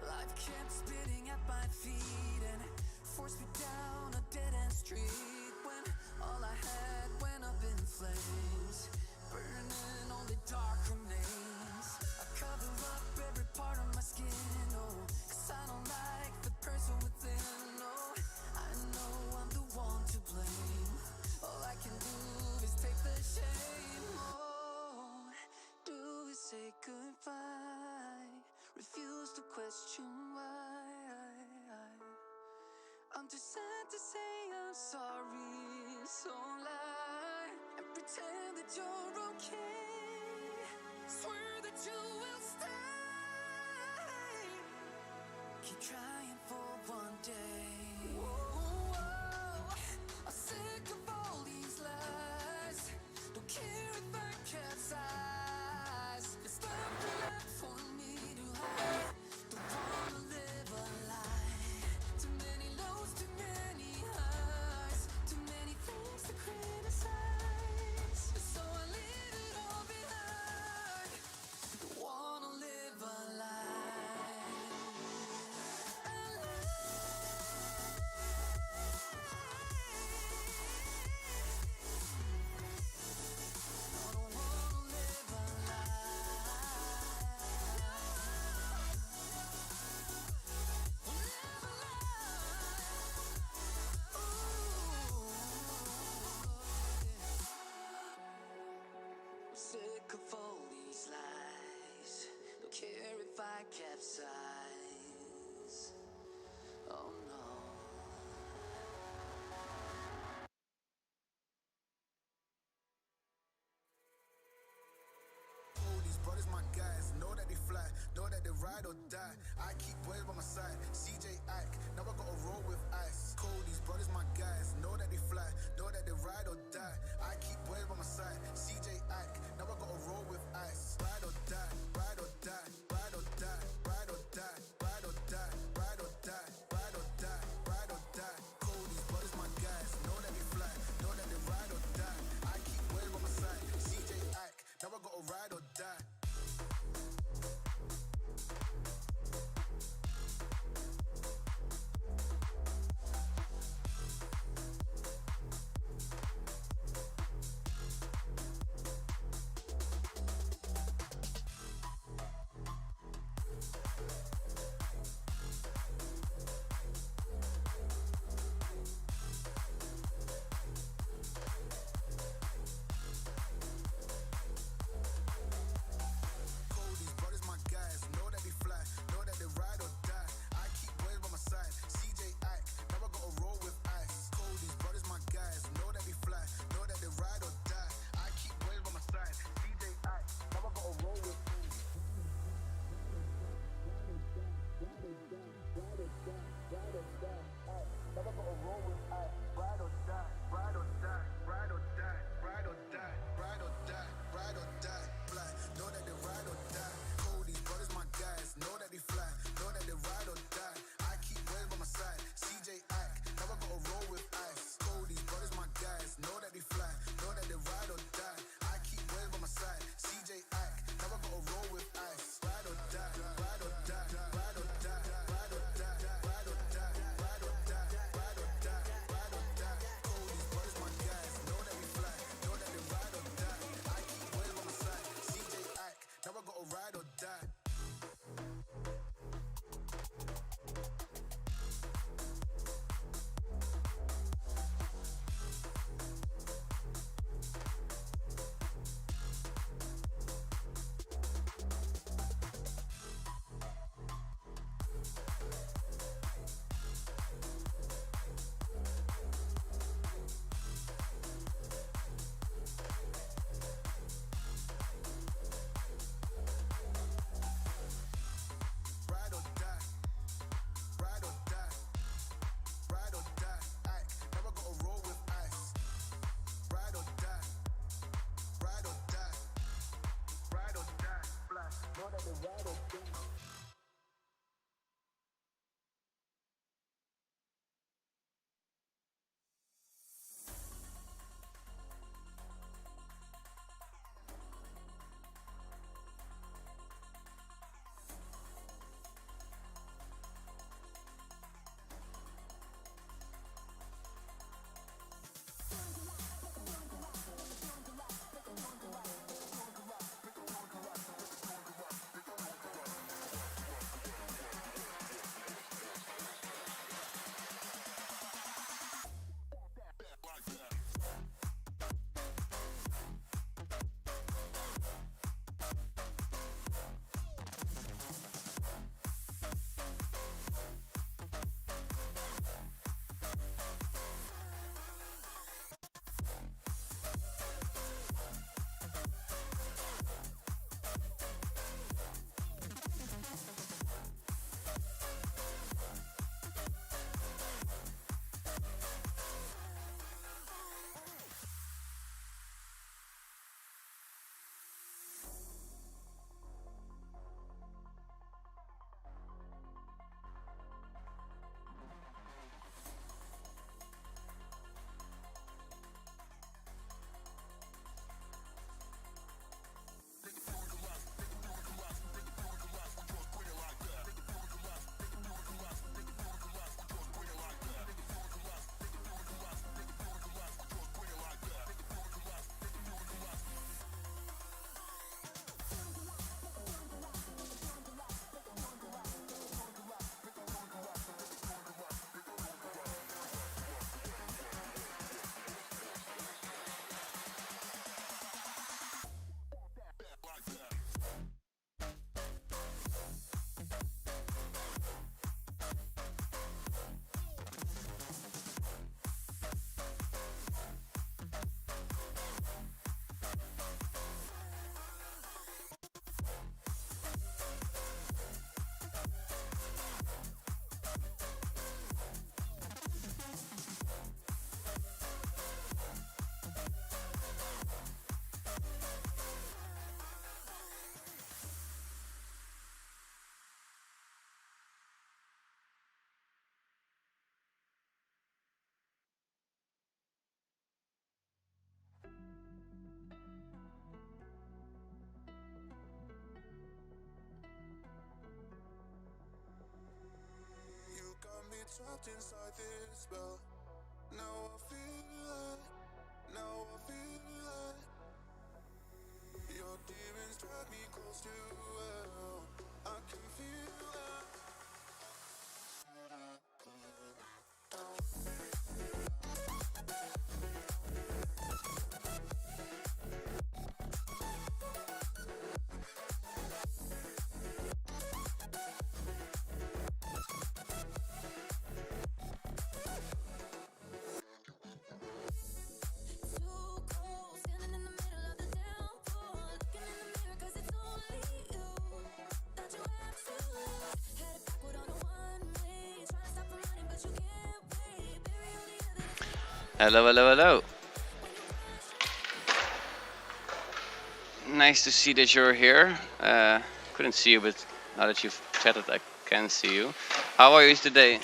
Life kept spitting at my feet and forced me down a dead-end street, when all I had went up in flames, burning only dark remains. I cover up every part of my skin, oh, 'cause I don't like the person within. Oh, I know I'm the one to blame. All I can do is take the shame. Oh, do we say goodbye? Refuse to question why. I'm too sad to say I'm sorry, so lie and pretend that you're okay. Swear that you will stay. Keep trying for one day. Whoa, I'm sick of all these lies. Don't care if I capsize. There's nothing left for me to hide. Don't wanna live a lie. Too many lows, too many highs. Too many things to criticize. So I leave it all behind. Don't wanna live a lie. A lie. I don't wanna live a lie. Live a lie. Ooh. I'm sick of all these lies. Don't care if I capsize. Oh no. Oh, these brothers, my guys, know that they fly, know that they ride or die. I keep boys by my side, CJ Ike, now I gotta roll with ice. Cold, these brothers, my guys, know that they fly, know that they ride or die. I keep boys by my side, CJ Ike, now I gotta roll with ice. Ride or die, ride or die, ride or die, ride or die, ride or die, ride or die, ride or die, ride or die. Cold, these brothers, my guys, know that they fly, know that they ride or die. I keep boys by my side, CJ Ike, now I gotta ride or die. trapped inside this spell. Now I feel like your demons drag me close to hell. I can feel that. Too cold, standing in the middle of the downpour, looking in the mirror 'cause it's only you that you have to lose. Headed backward on a one-way, trying to stop from running, but you can't wait. Bury all the evidence. Hello, hello, hello. Nice to see that you're here. Couldn't see you, but now that you've chatted, I can see you. How are you today?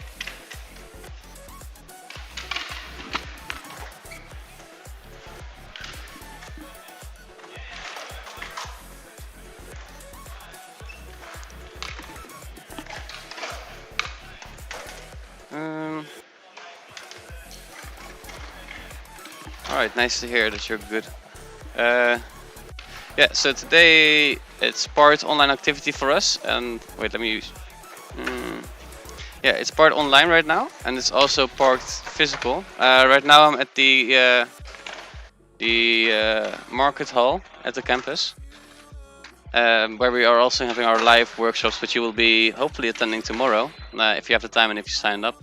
Alright, nice to hear that you're good. Yeah, so today it's part online activity for us, and wait, let me use. Yeah, it's part online right now, and it's also part physical. Right now I'm at the market hall at the campus, where we are also having our live workshops, which you will be hopefully attending tomorrow, if you have the time and if you signed up.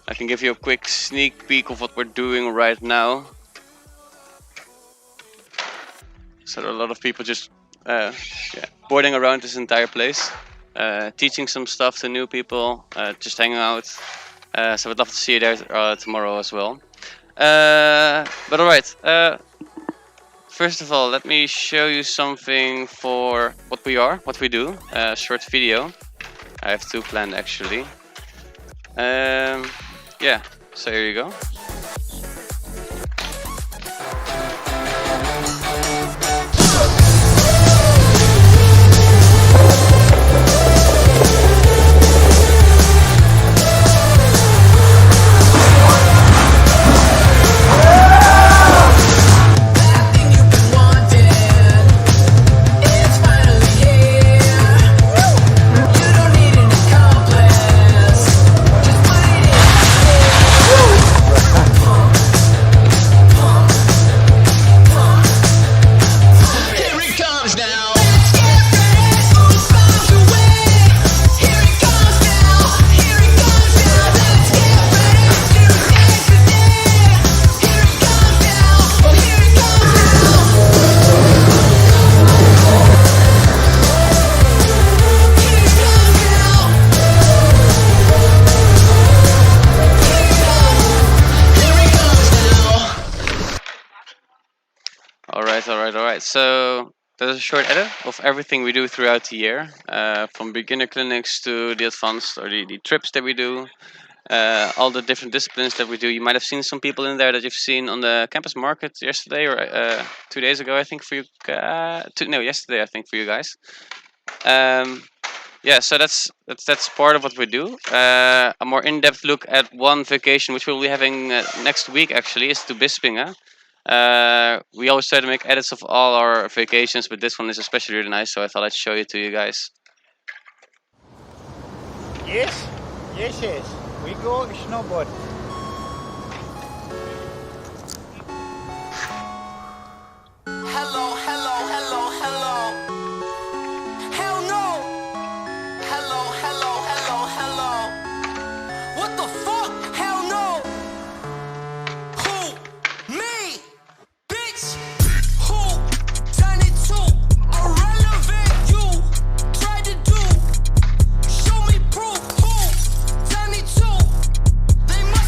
I can give you a quick sneak peek of what we're doing right now. So there are a lot of people just boarding around this entire place, teaching some stuff to new people, just hanging out. So I'd love to see you there tomorrow as well. But alright, first of all, let me show you something for what we do. Short video. I have two planned actually. Yeah, so here you go. Alright, so there's a short edit of everything we do throughout the year, from beginner clinics to the advanced or the trips that we do, all the different disciplines that we do. You might have seen some people in there that you've seen on the campus market yesterday or 2 days ago, I think, for you. Yesterday, I think, for you guys. Yeah, so that's part of what we do. A more in-depth look at one vacation, which we'll be having next week, actually, is to Bispingen. We always try to make edits of all our vacations, but this one is especially really nice, so I thought I'd show it to you guys. Yes, we go snowboard. Hello, hello, hello, hello. Hell no. Hello, hello, hello, hello. What the fuck? Hell no. Who? Me. Bitch. Who? Turn it to irrelevant. You tried to do. Show me proof. Who? Turn it to. They must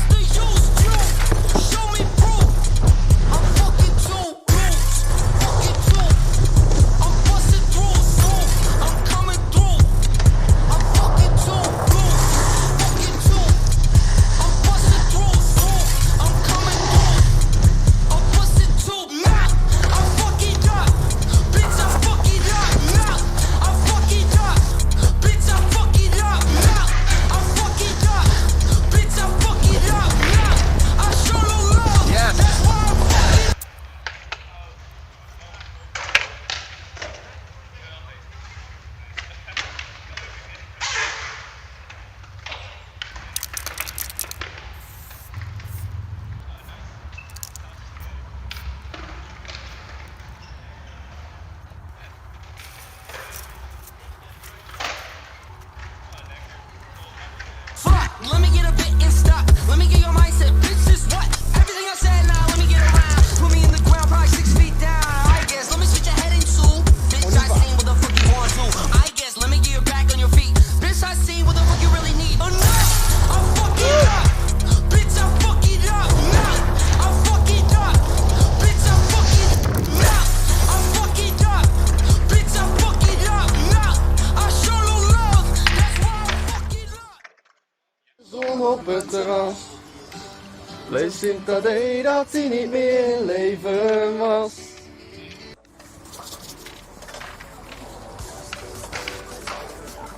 Vlees in dat day dat hij niet meer in leven was.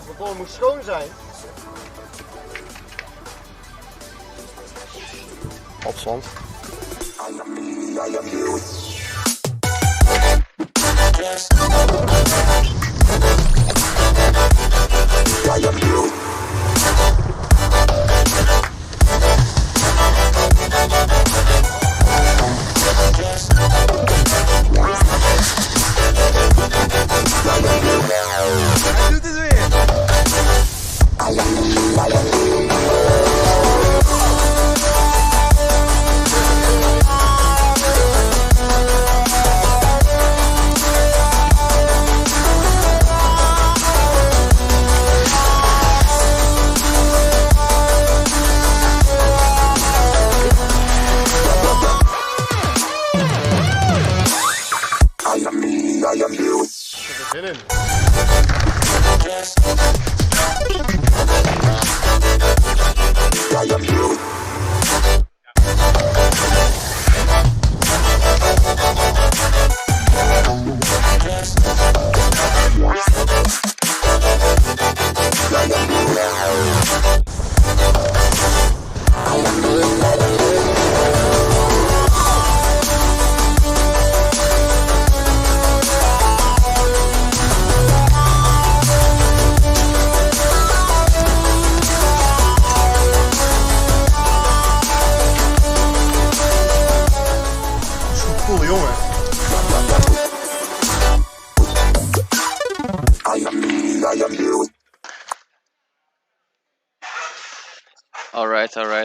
De boom moet schoon zijn. Opstand. Hij doet het weer. Zit er zin in. Cool jongen.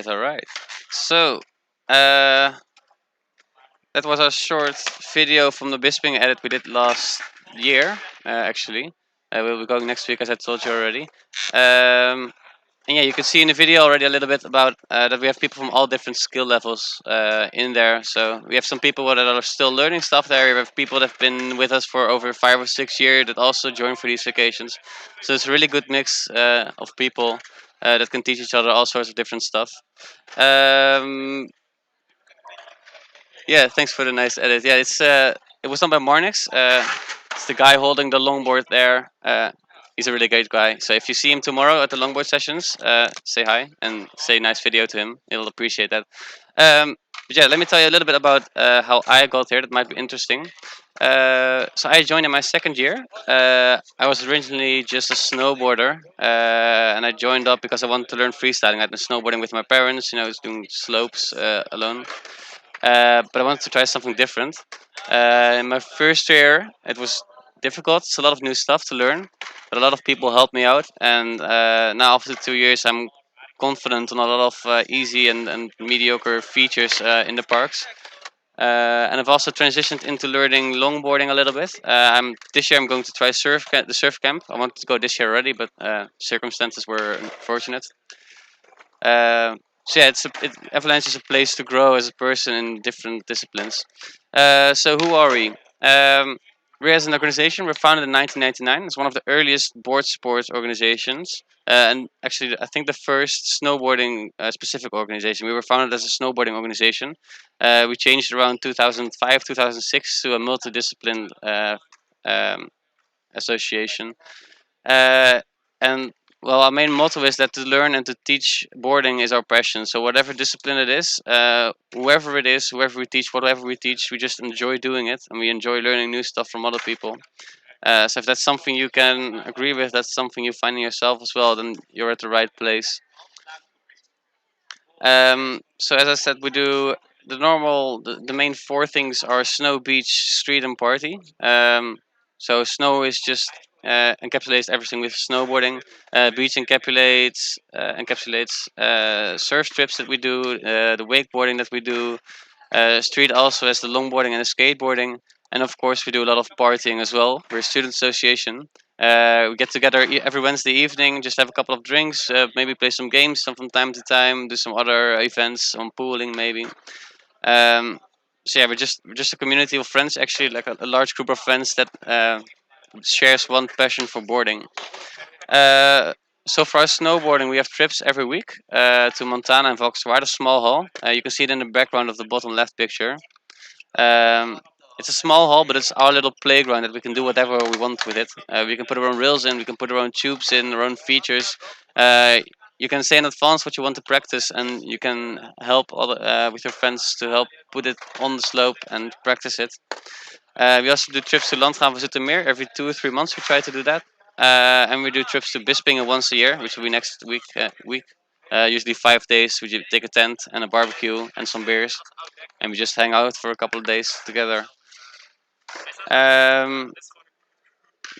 Alright. So, that was a short video from the Bisping edit we did last year, actually. We'll be going next week, as I told you already. And yeah, you can see in the video already a little bit about that we have people from all different skill levels in there. So we have some people that are still learning stuff there. We have people that have been with us for over 5 or 6 years that also join for these occasions. So it's a really good mix of people that can teach each other all sorts of different stuff. Yeah, thanks for the nice edit. Yeah, it was done by Marnix. It's the guy holding the longboard there. He's a really great guy. So if you see him tomorrow at the longboard sessions, say hi and say nice video to him. He'll appreciate that. But yeah, let me tell you a little bit about how I got here. That might be interesting. So I joined in my second year. I was originally just a snowboarder, and I joined up because I wanted to learn freestyling. I'd been snowboarding with my parents, I was doing slopes alone. But I wanted to try something different. In my first year, it was difficult. It's a lot of new stuff to learn, but a lot of people helped me out. And now, after 2 years, I'm confident on a lot of easy and mediocre features in the parks. And I've also transitioned into learning longboarding a little bit. This year I'm going to try the surf camp. I wanted to go this year already, but circumstances were unfortunate. So yeah, Avalanche is a place to grow as a person in different disciplines. So who are we? We're as an organization. We're founded in 1999. It's one of the earliest board sports organizations, and actually, I think the first snowboarding specific organization. We were founded as a snowboarding organization. We changed around 2005, 2006 to a multidiscipline um, association. And well, our main motto is that to learn and to teach boarding is our passion. So whatever discipline it is, whoever it is, whoever we teach, whatever we teach, we just enjoy doing it, and we enjoy learning new stuff from other people. So if that's something you can agree with, that's something you find in yourself as well, then you're at the right place. So as I said, we do the main four things are snow, beach, street, and party. So snow is just encapsulates everything with snowboarding. Beach encapsulates surf trips that we do, the wakeboarding that we do. Street also has the longboarding and the skateboarding, and of course we do a lot of partying as well. We're a student association. We get together every Wednesday evening, just have a couple of drinks, maybe play some games from time to time, do some other events, some pooling maybe. So yeah, we're just a community of friends, actually, like a large group of friends that shares one passion for boarding. So for our snowboarding, we have trips every week to Montana and Valkenswaard, a small hall. You can see it in the background of the bottom left picture. Um, it's a small hall, but it's our little playground that we can do whatever we want with it. We can put our own rails in, we can put our own tubes in, our own features. You can say in advance what you want to practice, and you can help with your friends to help put it on the slope and practice it. We also do trips to Landgraven Zoetermeer every 2 or 3 months. We try to do that, and we do trips to Bispingen once a year, which will be next week. Usually 5 days. We take a tent and a barbecue and some beers, and we just hang out for a couple of days together. Um,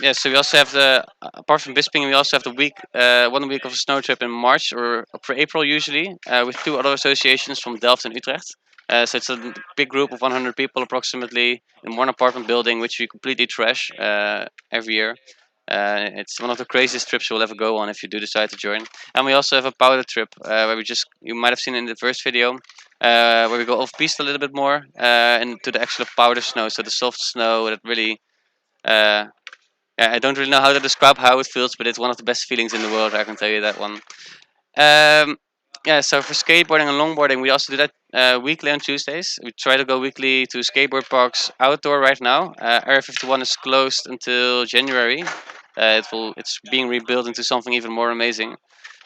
yeah, so we also have apart from Bisping, we also have the 1 week of a snow trip in March or April usually, with 2 other associations from Delft and Utrecht. So it's a big group of 100 people approximately in one apartment building, which we completely trash every year. It's one of the craziest trips you'll ever go on if you do decide to join. And we also have a powder trip where you might have seen in the first video, where we go off piste a little bit more into the actual powder snow, so the soft snow that really. Yeah, I don't really know how to describe how it feels, but it's one of the best feelings in the world. I can tell you that one. Yeah, so for skateboarding and longboarding, we also do that weekly on Tuesdays. We try to go weekly to skateboard parks outdoor right now. Area 51 is closed until January. It's being rebuilt into something even more amazing.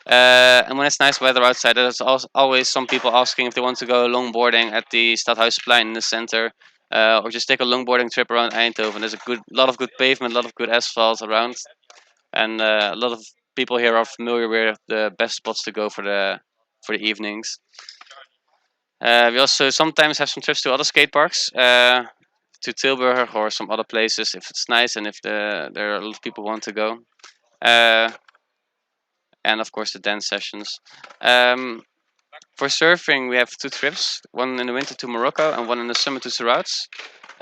And when it's nice weather outside, there's always some people asking if they want to go longboarding at the Stadhuisplein in the center, or just take a longboarding trip around Eindhoven. There's a lot of good pavement, a lot of good asphalt around, and a lot of people here are familiar with the best spots to go for the evenings. We also sometimes have some trips to other skate parks, to Tilburg or some other places if it's nice and if there are a lot of people who want to go. And of course the dance sessions. For surfing, we have 2 trips, one in the winter to Morocco and one in the summer to Surrouts.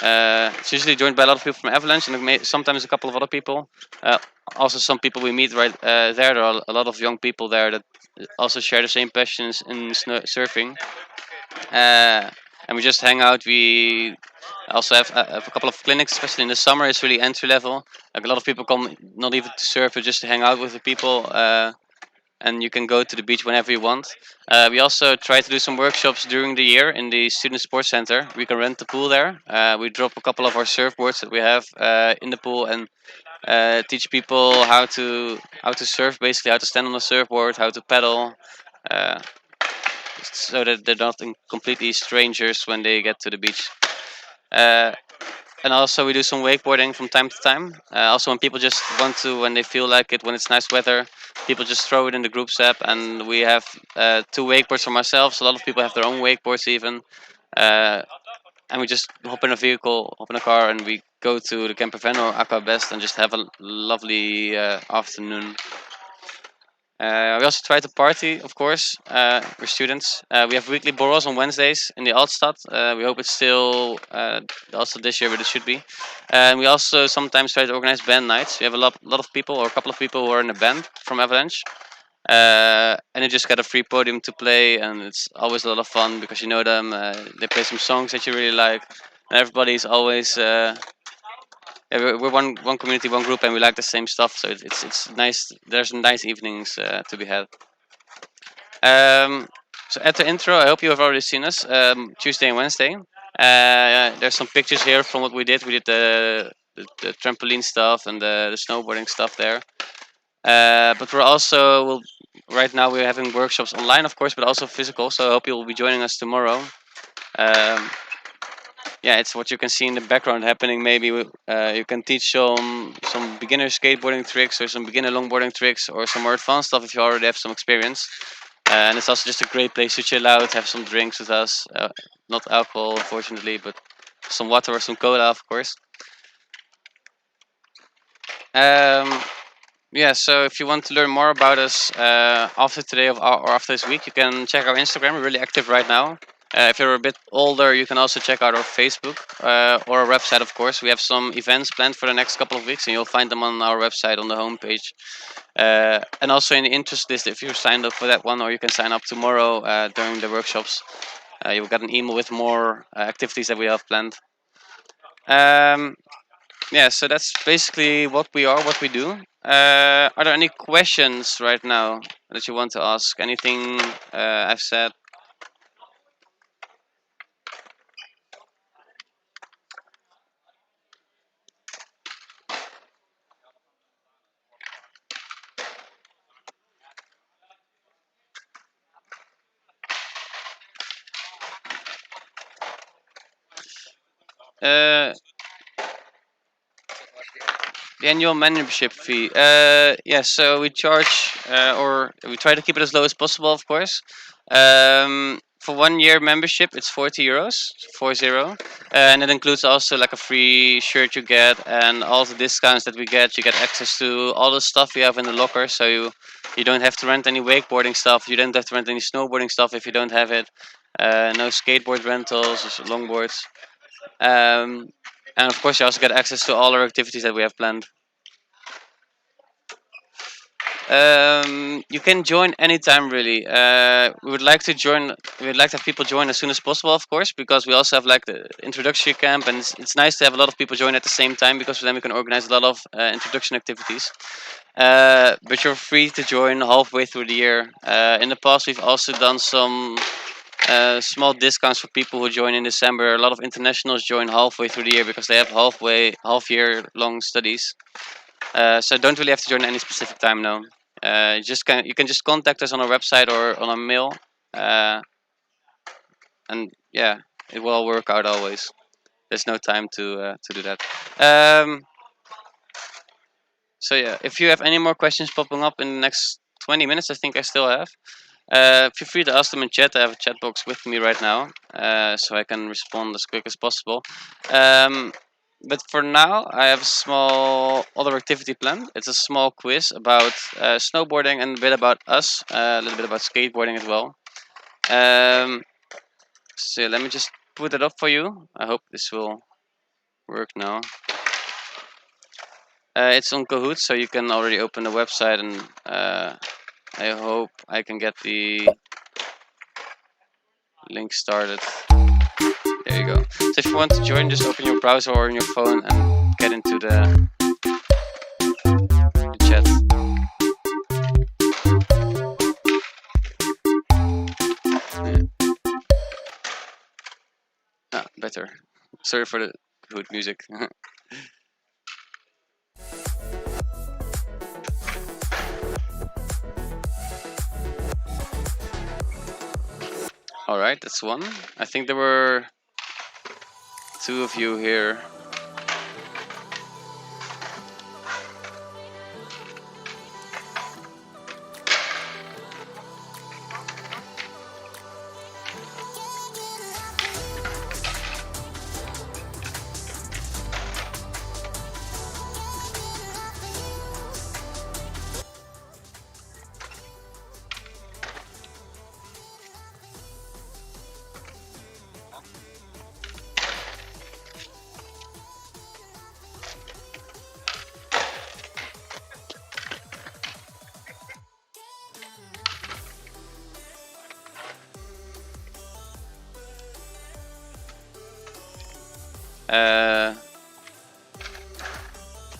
It's usually joined by a lot of people from Avalanche and sometimes a couple of other people. Also, some people we meet right there. There are a lot of young people there that also share the same passions in surfing. And we just hang out. We also have a couple of clinics, especially in the summer. It's really entry level. Like a lot of people come not even to surf, but just to hang out with the people. And you can go to the beach whenever you want. We also try to do some workshops during the year in the student sports center. We can rent the pool there. We drop a couple of our surfboards that we have in the pool and teach people how to surf, basically how to stand on a surfboard, how to pedal, uh, so that they're not completely strangers when they get to the beach. Uh, and also we do some wakeboarding from time to time. Also when people just want to, when they feel like it, when it's nice weather, people just throw it in the groups app, and we have 2 wakeboards for ourselves. A lot of people have their own wakeboards even. And we just hop in a vehicle, hop in a car, and we go to the camper van or aqua best and just have a lovely afternoon. We also try to party, of course. We're students. We have weekly borrels on Wednesdays in the Altstad. We hope it's still also this year, but it should be. And we also sometimes try to organize band nights. We have a lot of people, or a couple of people who are in a band from Avalanche. And you just get a free podium to play, and it's always a lot of fun because you know them. They play some songs that you really like, and everybody's always. Yeah, we're one community, one group, and we like the same stuff. So it's nice. There's nice evenings to be had. So at the intro, I hope you have already seen us Tuesday and Wednesday. There's some pictures here from what we did. We did the trampoline stuff and the snowboarding stuff there. But right now we're having workshops online, of course, but also physical. So I hope you'll be joining us tomorrow. Yeah, it's what you can see in the background happening. Maybe you can teach some beginner skateboarding tricks or some beginner longboarding tricks or some more advanced stuff if you already have some experience. And it's also just a great place to chill out, have some drinks with us. Not alcohol, unfortunately, but some water or some cola, of course. Yeah, so if you want to learn more about us after today or after this week, you can check our Instagram. We're really active right now. If you're a bit older, you can also check out our Facebook or our website, of course. We have some events planned for the next couple of weeks, and you'll find them on our website on the homepage. And also in the interest list, if you're signed up for that one, or you can sign up tomorrow during the workshops. You'll get an email with more activities that we have planned. Yeah, so that's basically what we are, what we do. Are there any questions right now that you want to ask? Anything I've said? Uh, the annual membership fee. Yeah, so we charge, or we try to keep it as low as possible, of course. For 1 year membership, it's 40 euros, 40. And it includes also like a free shirt you get and all the discounts that we get. You get access to all the stuff we have in the locker, so you don't have to rent any wakeboarding stuff. You don't have to rent any snowboarding stuff if you don't have it. No skateboard rentals, or longboards. Um, and of course, you also get access to all our activities that we have planned. You can join anytime, really. We would like to join. We would like to have people join as soon as possible, of course, because we also have like the introductory camp, and it's nice to have a lot of people join at the same time because then we can organize a lot of introduction activities. But you're free to join halfway through the year. In the past, we've also done some small discounts for people who join in December. A lot of internationals join halfway through the year because they have half year long studies. So don't really have to join any specific time now. You can just contact us on our website or on our mail, and yeah, it will all work out always. There's no time to do that. So yeah, if you have any more questions popping up in the next 20 minutes, I think I still have. Feel free to ask them in chat. I have a chat box with me right now, so I can respond as quick as possible. But for now, I have a small other activity planned. It's a small quiz about snowboarding and a bit about us, a little bit about skateboarding as well. So let me just put it up for you. I hope this will work now. It's on Kahoot, so you can already open the website, and I hope I can get the link started. There you go. So if you want to join, just open your browser or on your phone and get into the chat. Ah, better. Sorry for the good music. Alright, that's one. I think there were 2 of you here.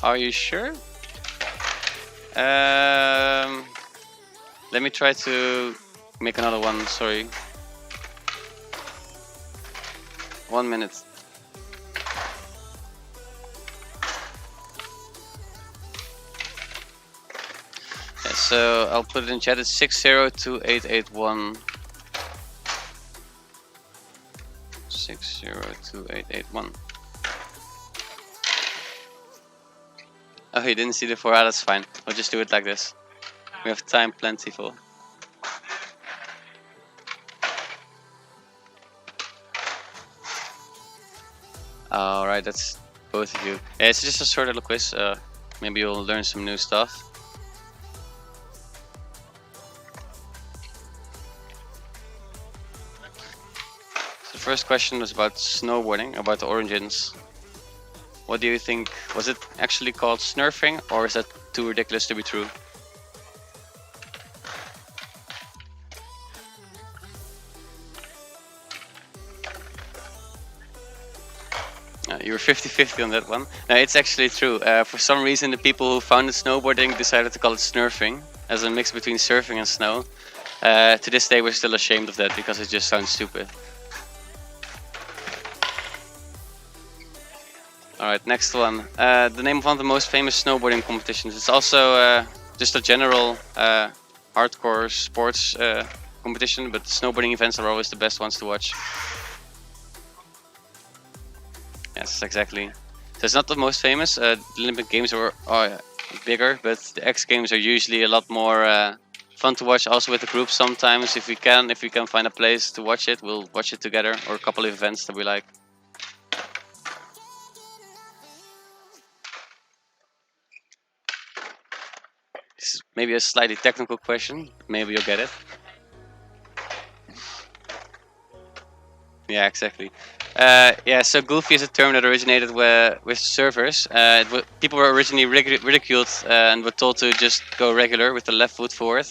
Are you sure? Let me try to make another one, sorry. 1 minute. Yeah, so I'll put it in chat. It's 602881. 602881. Oh, you didn't see the 4? That's fine. We'll just do it like this. We have time plentiful. Alright, that's both of you. Yeah, it's just a short little quiz. Maybe you'll learn some new stuff. So the first question was about snowboarding, about the origins. What do you think? Was it actually called snurfing, or is that too ridiculous to be true? You were 50-50 on that one. No, it's actually true. For some reason, the people who founded snowboarding decided to call it snurfing, as a mix between surfing and snow. To this day, we're still ashamed of that because it just sounds stupid. Alright, next one. The name of one of the most famous snowboarding competitions. It's also just a general hardcore sports competition, but snowboarding events are always the best ones to watch. Yes, exactly. So it's not the most famous. The Olympic Games are bigger, but the X Games are usually a lot more fun to watch. Also with the group sometimes, if we can find a place to watch it, we'll watch it together, or a couple of events that we like. This is maybe a slightly technical question, but maybe you'll get it. Yeah, exactly. Yeah, so goofy is a term that originated with surfers. People were originally ridiculed and were told to just go regular with the left foot forward.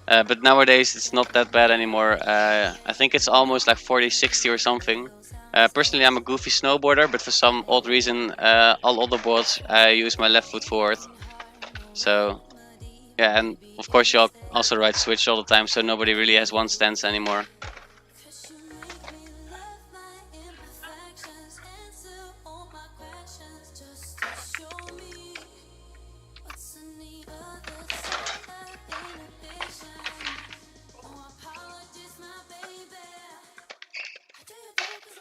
But nowadays it's not that bad anymore. I think it's almost like 40-60 or something. Personally, I'm a goofy snowboarder, but for some odd reason, all other boards I use my left foot forward. So yeah, and of course you also ride switch all the time, so nobody really has one stance anymore.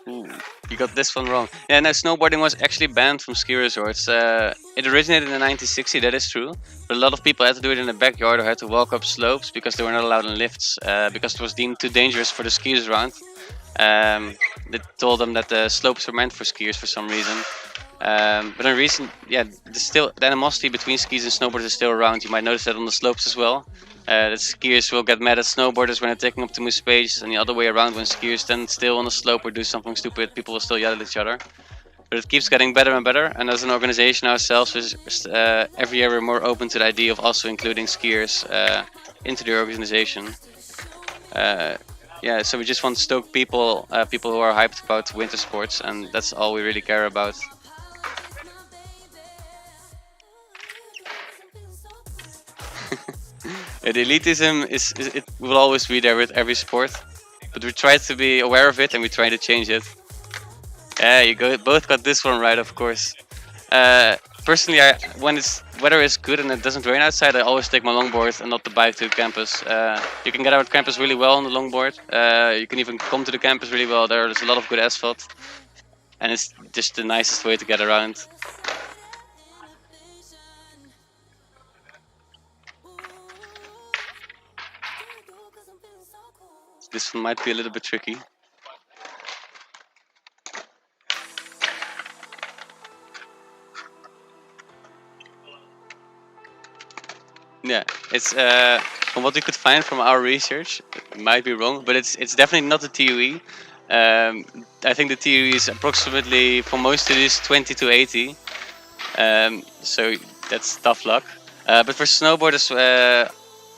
Ooh, you got this one wrong. Yeah, no, snowboarding was actually banned from ski resorts. It originated in 1960, that is true. But a lot of people had to do it in the backyard or had to walk up slopes because they were not allowed in lifts. Because it was deemed too dangerous for the skiers around. They told them that the slopes were meant for skiers for some reason. But in recent, yeah, the animosity between skis and snowboarders is still around. You might notice that on the slopes as well. That skiers will get mad at snowboarders when they're taking up too much space, and the other way around, when skiers stand still on a slope or do something stupid, people will still yell at each other. But it keeps getting better and better, and as an organization ourselves, every year we're more open to the idea of also including skiers into the organization. Yeah, so we just want to stoke people who are hyped about winter sports, and that's all we really care about. The elitism it will always be there with every sport, but we try to be aware of it and we try to change it. Yeah, both got this one right, of course. Personally, when weather is good and it doesn't rain outside, I always take my longboard and not the bike to campus. You can get out of campus really well on the longboard. You can even come to the campus really well. There's a lot of good asphalt, and it's just the nicest way to get around. This one might be a little bit tricky. Yeah, it's from what we could find from our research, it might be wrong, but it's definitely not the TUE. I think the TUE is approximately, for most of these, 20 to 80. So that's tough luck. But for snowboarders,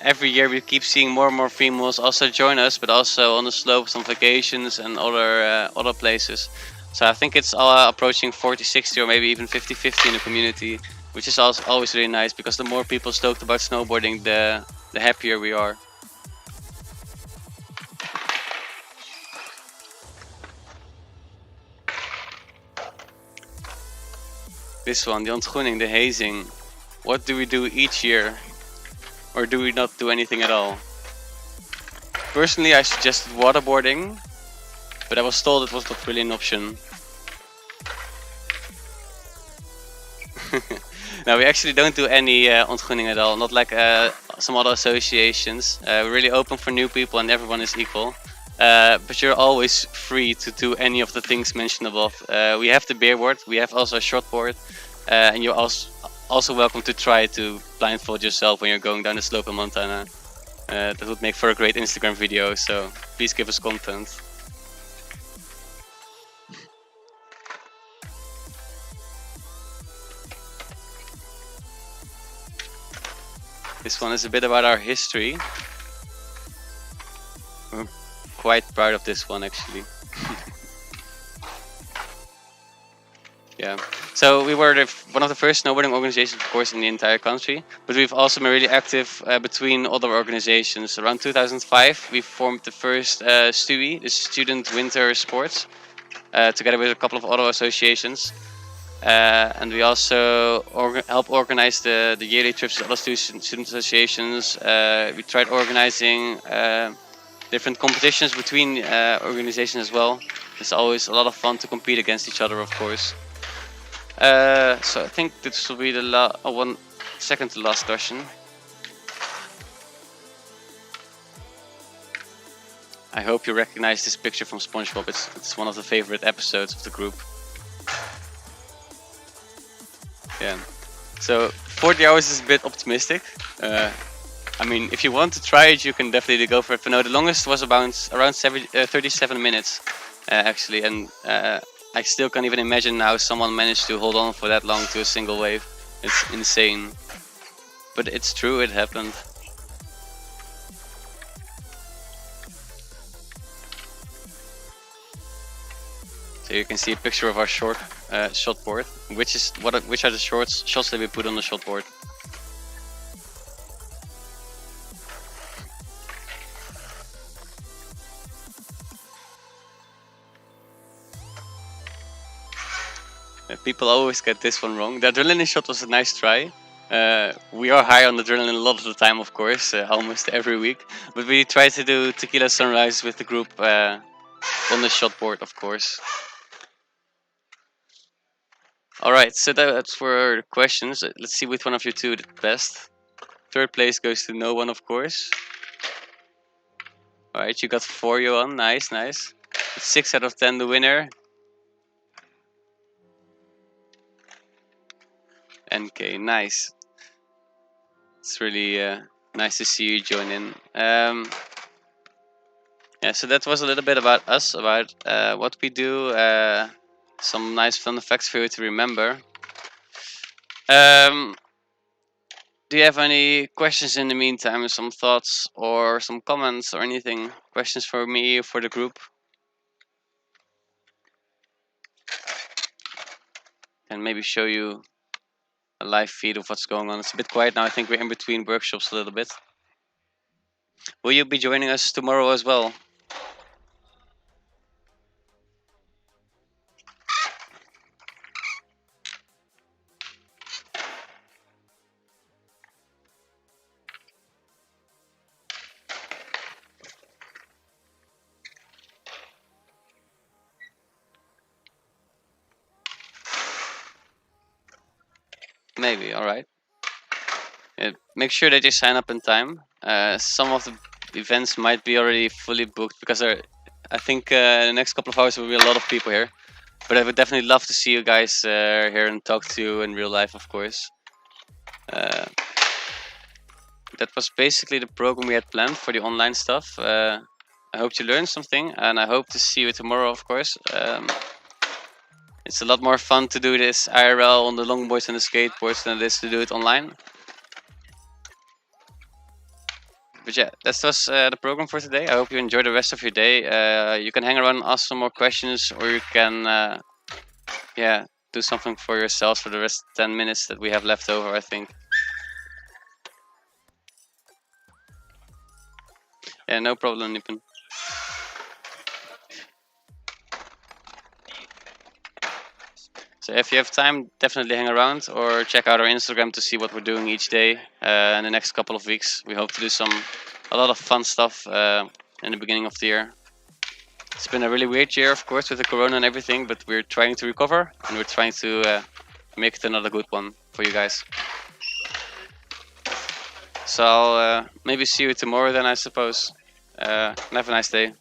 every year we keep seeing more and more females also join us, but also on the slopes, on vacations and other places. So I think it's approaching 40-60 or maybe even 50-50 in the community, which is also always really nice, because the more people stoked about snowboarding, the happier we are. This one, the ontgroening, the hazing. What do we do each year? Or do we not do anything at all? Personally, I suggested waterboarding, but I was told it was not really an option. No, we actually don't do any ontgroening at all, not like some other associations. We're really open for new people and everyone is equal. But you're always free to do any of the things mentioned above. We have the beerboard, we have also a shortboard, and you're also welcome to try to blindfold yourself when you're going down the slope in Montana. That would make for a great Instagram video, so please give us content. This one is a bit about our history. We're quite proud of this one, actually. Yeah. So we were one of the first snowboarding organizations, of course, in the entire country. But we've also been really active between other organizations. Around 2005, we formed the first STUI, the Student Winter Sports, together with a couple of other associations. And we also help organize the yearly trips with other student associations. We tried organizing different competitions between organizations as well. It's always a lot of fun to compete against each other, of course. So I think this will be the one second to last question. I hope you recognize this picture from SpongeBob. It's one of the favorite episodes of the group. Yeah. So 40 hours is a bit optimistic. I mean, if you want to try it, you can definitely go for it. But no, the longest was around 37 minutes, actually, and I still can't even imagine how someone managed to hold on for that long to a single wave. It's insane. But it's true, it happened. So you can see a picture of our shot board, which are the shots that we put on the shot board. People always get this one wrong. The adrenaline shot was a nice try. We are high on adrenaline a lot of the time, of course, almost every week. But we try to do tequila sunrise with the group on the shot board, of course. Alright, so that's for questions. Let's see which one of you two did best. Third place goes to no one, of course. Alright, you got 4, Johan. Nice, nice. 6 out of 10, the winner. NK, nice. It's really nice to see you join in. Yeah, so that was a little bit about us, about what we do. Some nice fun facts for you to remember. Do you have any questions in the meantime? Some thoughts or some comments or anything? Questions for me or for the group? And maybe show you a live feed of what's going on. It's a bit quiet now. I think we're in between workshops a little bit. Will you be joining us tomorrow as well? Maybe, alright. Yeah, make sure that you sign up in time. Some of the events might be already fully booked because I think in the next couple of hours there will be a lot of people here. But I would definitely love to see you guys here and talk to you in real life, of course. That was basically the program we had planned for the online stuff. I hope you learned something, and I hope to see you tomorrow, of course. It's a lot more fun to do this IRL on the longboards and the skateboards than it is to do it online. But yeah, that was the program for today. I hope you enjoy the rest of your day. You can hang around and ask some more questions, or you can do something for yourselves for the rest 10 minutes that we have left over, I think. Yeah, no problem, Nippon. So if you have time, definitely hang around or check out our Instagram to see what we're doing each day in the next couple of weeks. We hope to do a lot of fun stuff in the beginning of the year. It's been a really weird year, of course, with the corona and everything, but we're trying to recover and we're trying to make it another good one for you guys. So I'll maybe see you tomorrow then, I suppose. Have a nice day.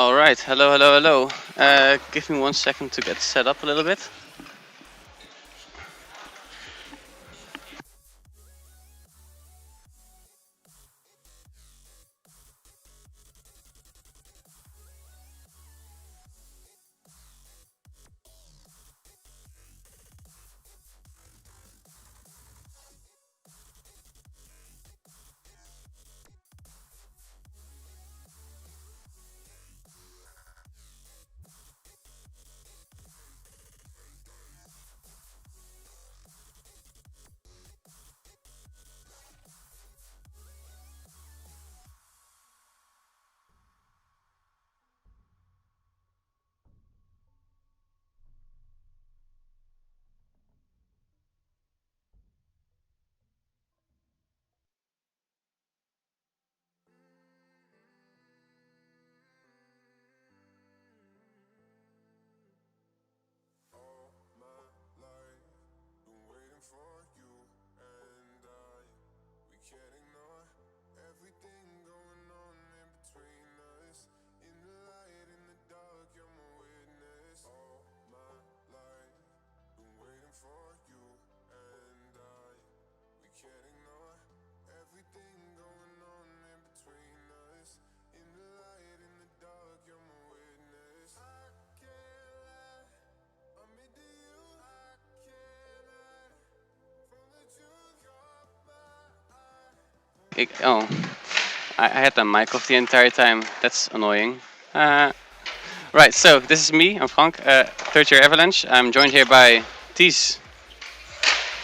All right, hello, hello, hello. Give me 1 second to get set up a little bit. All my life, been waiting for you and I. We can't ignore everything going on in between us. In the light, in the dark, you're my witness. All my life, been waiting for you and I. We can't ignore everything going on in between us. In the light, in the dark, you're my witness. I can't lie. I'm into you, I can't hide from the truth. Caught my eye. I had the mic off the entire time. That's annoying. Right, so this is me. I'm Frank, third year Avalanche. I'm joined here by Ties,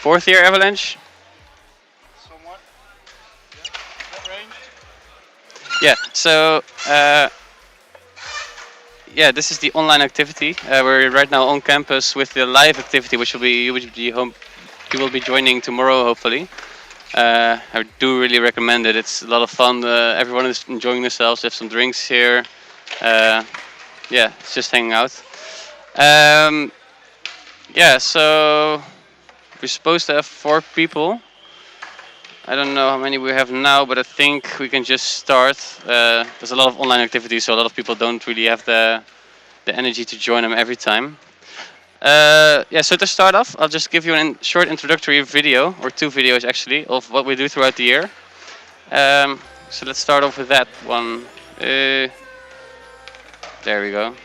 fourth year Avalanche. Somewhat. Yeah. That range. Yeah, so yeah, this is the online activity. We're right now on campus with the live activity, which will be you will be joining tomorrow, hopefully. I do really recommend it. It's a lot of fun. Everyone is enjoying themselves. They have some drinks here. Yeah, it's just hanging out. Yeah, so we're supposed to have 4 people. I don't know how many we have now, but I think we can just start. There's a lot of online activities, so a lot of people don't really have the energy to join them every time. Yeah, so to start off, I'll just give you a short introductory video, or 2 videos actually, of what we do throughout the year. So let's start off with that one. There we go.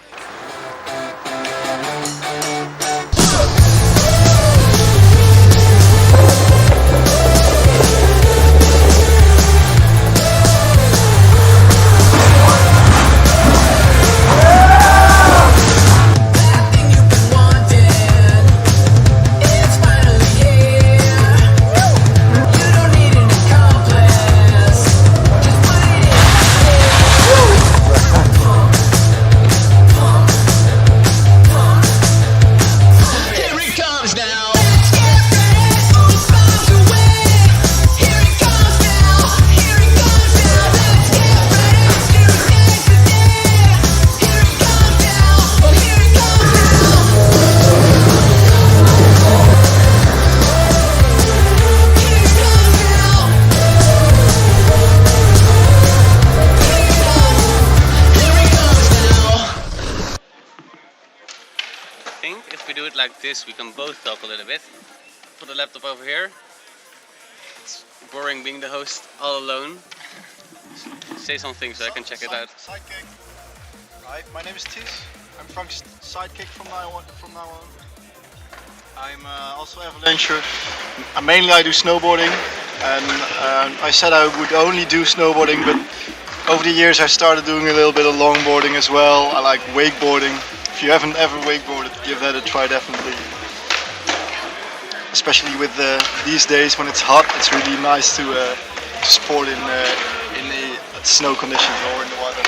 Like this, we can both talk a little bit. Put the laptop over here. It's boring being the host all alone. Say something so I can check it out. Sidekick. Right, my name is Ties. I'm Frank's sidekick from now on. I'm also Avalancher. Mainly I do snowboarding, and I said I would only do snowboarding, but over the years I started doing a little bit of longboarding as well. I like wakeboarding. If you haven't ever wakeboarded, give that a try definitely. Especially with these days when it's hot, it's really nice to sport in the snow conditions or in the water.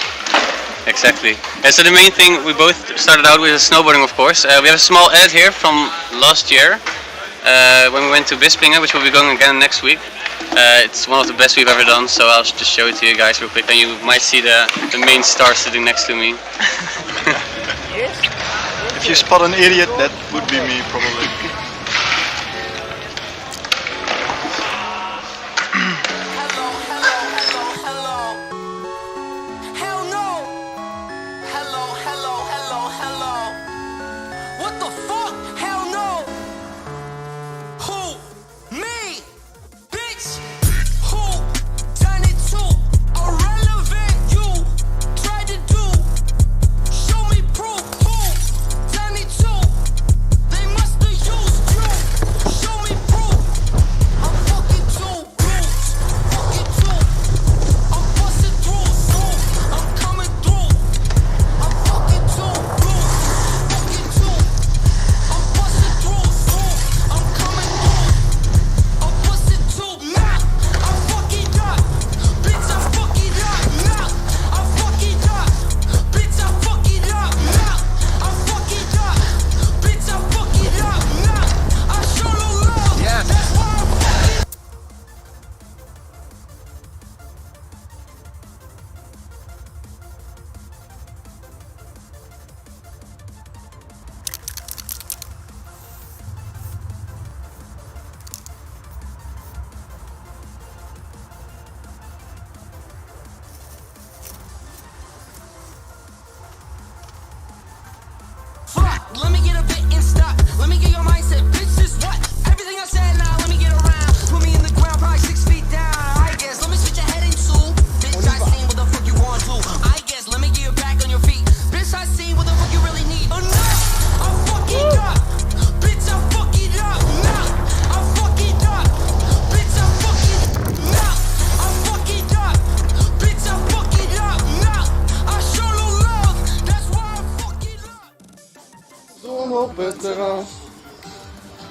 Exactly. So the main thing, we both started out with snowboarding, of course. We have a small edit here from last year when we went to Bispingen, which we'll be going again next week. It's one of the best we've ever done, so I'll just show it to you guys real quick, and you might see the main star sitting next to me. If you spot an idiot, that would be me probably. Hell no.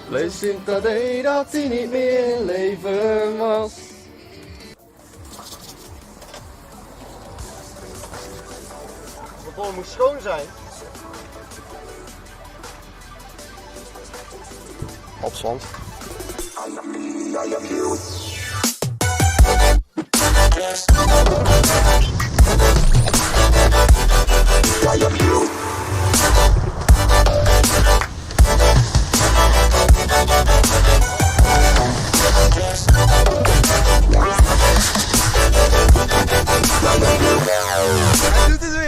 Vlees in dat dat hij niet meer leven was. De bol moet schoon zijn. Opzand. Hij doet het weer.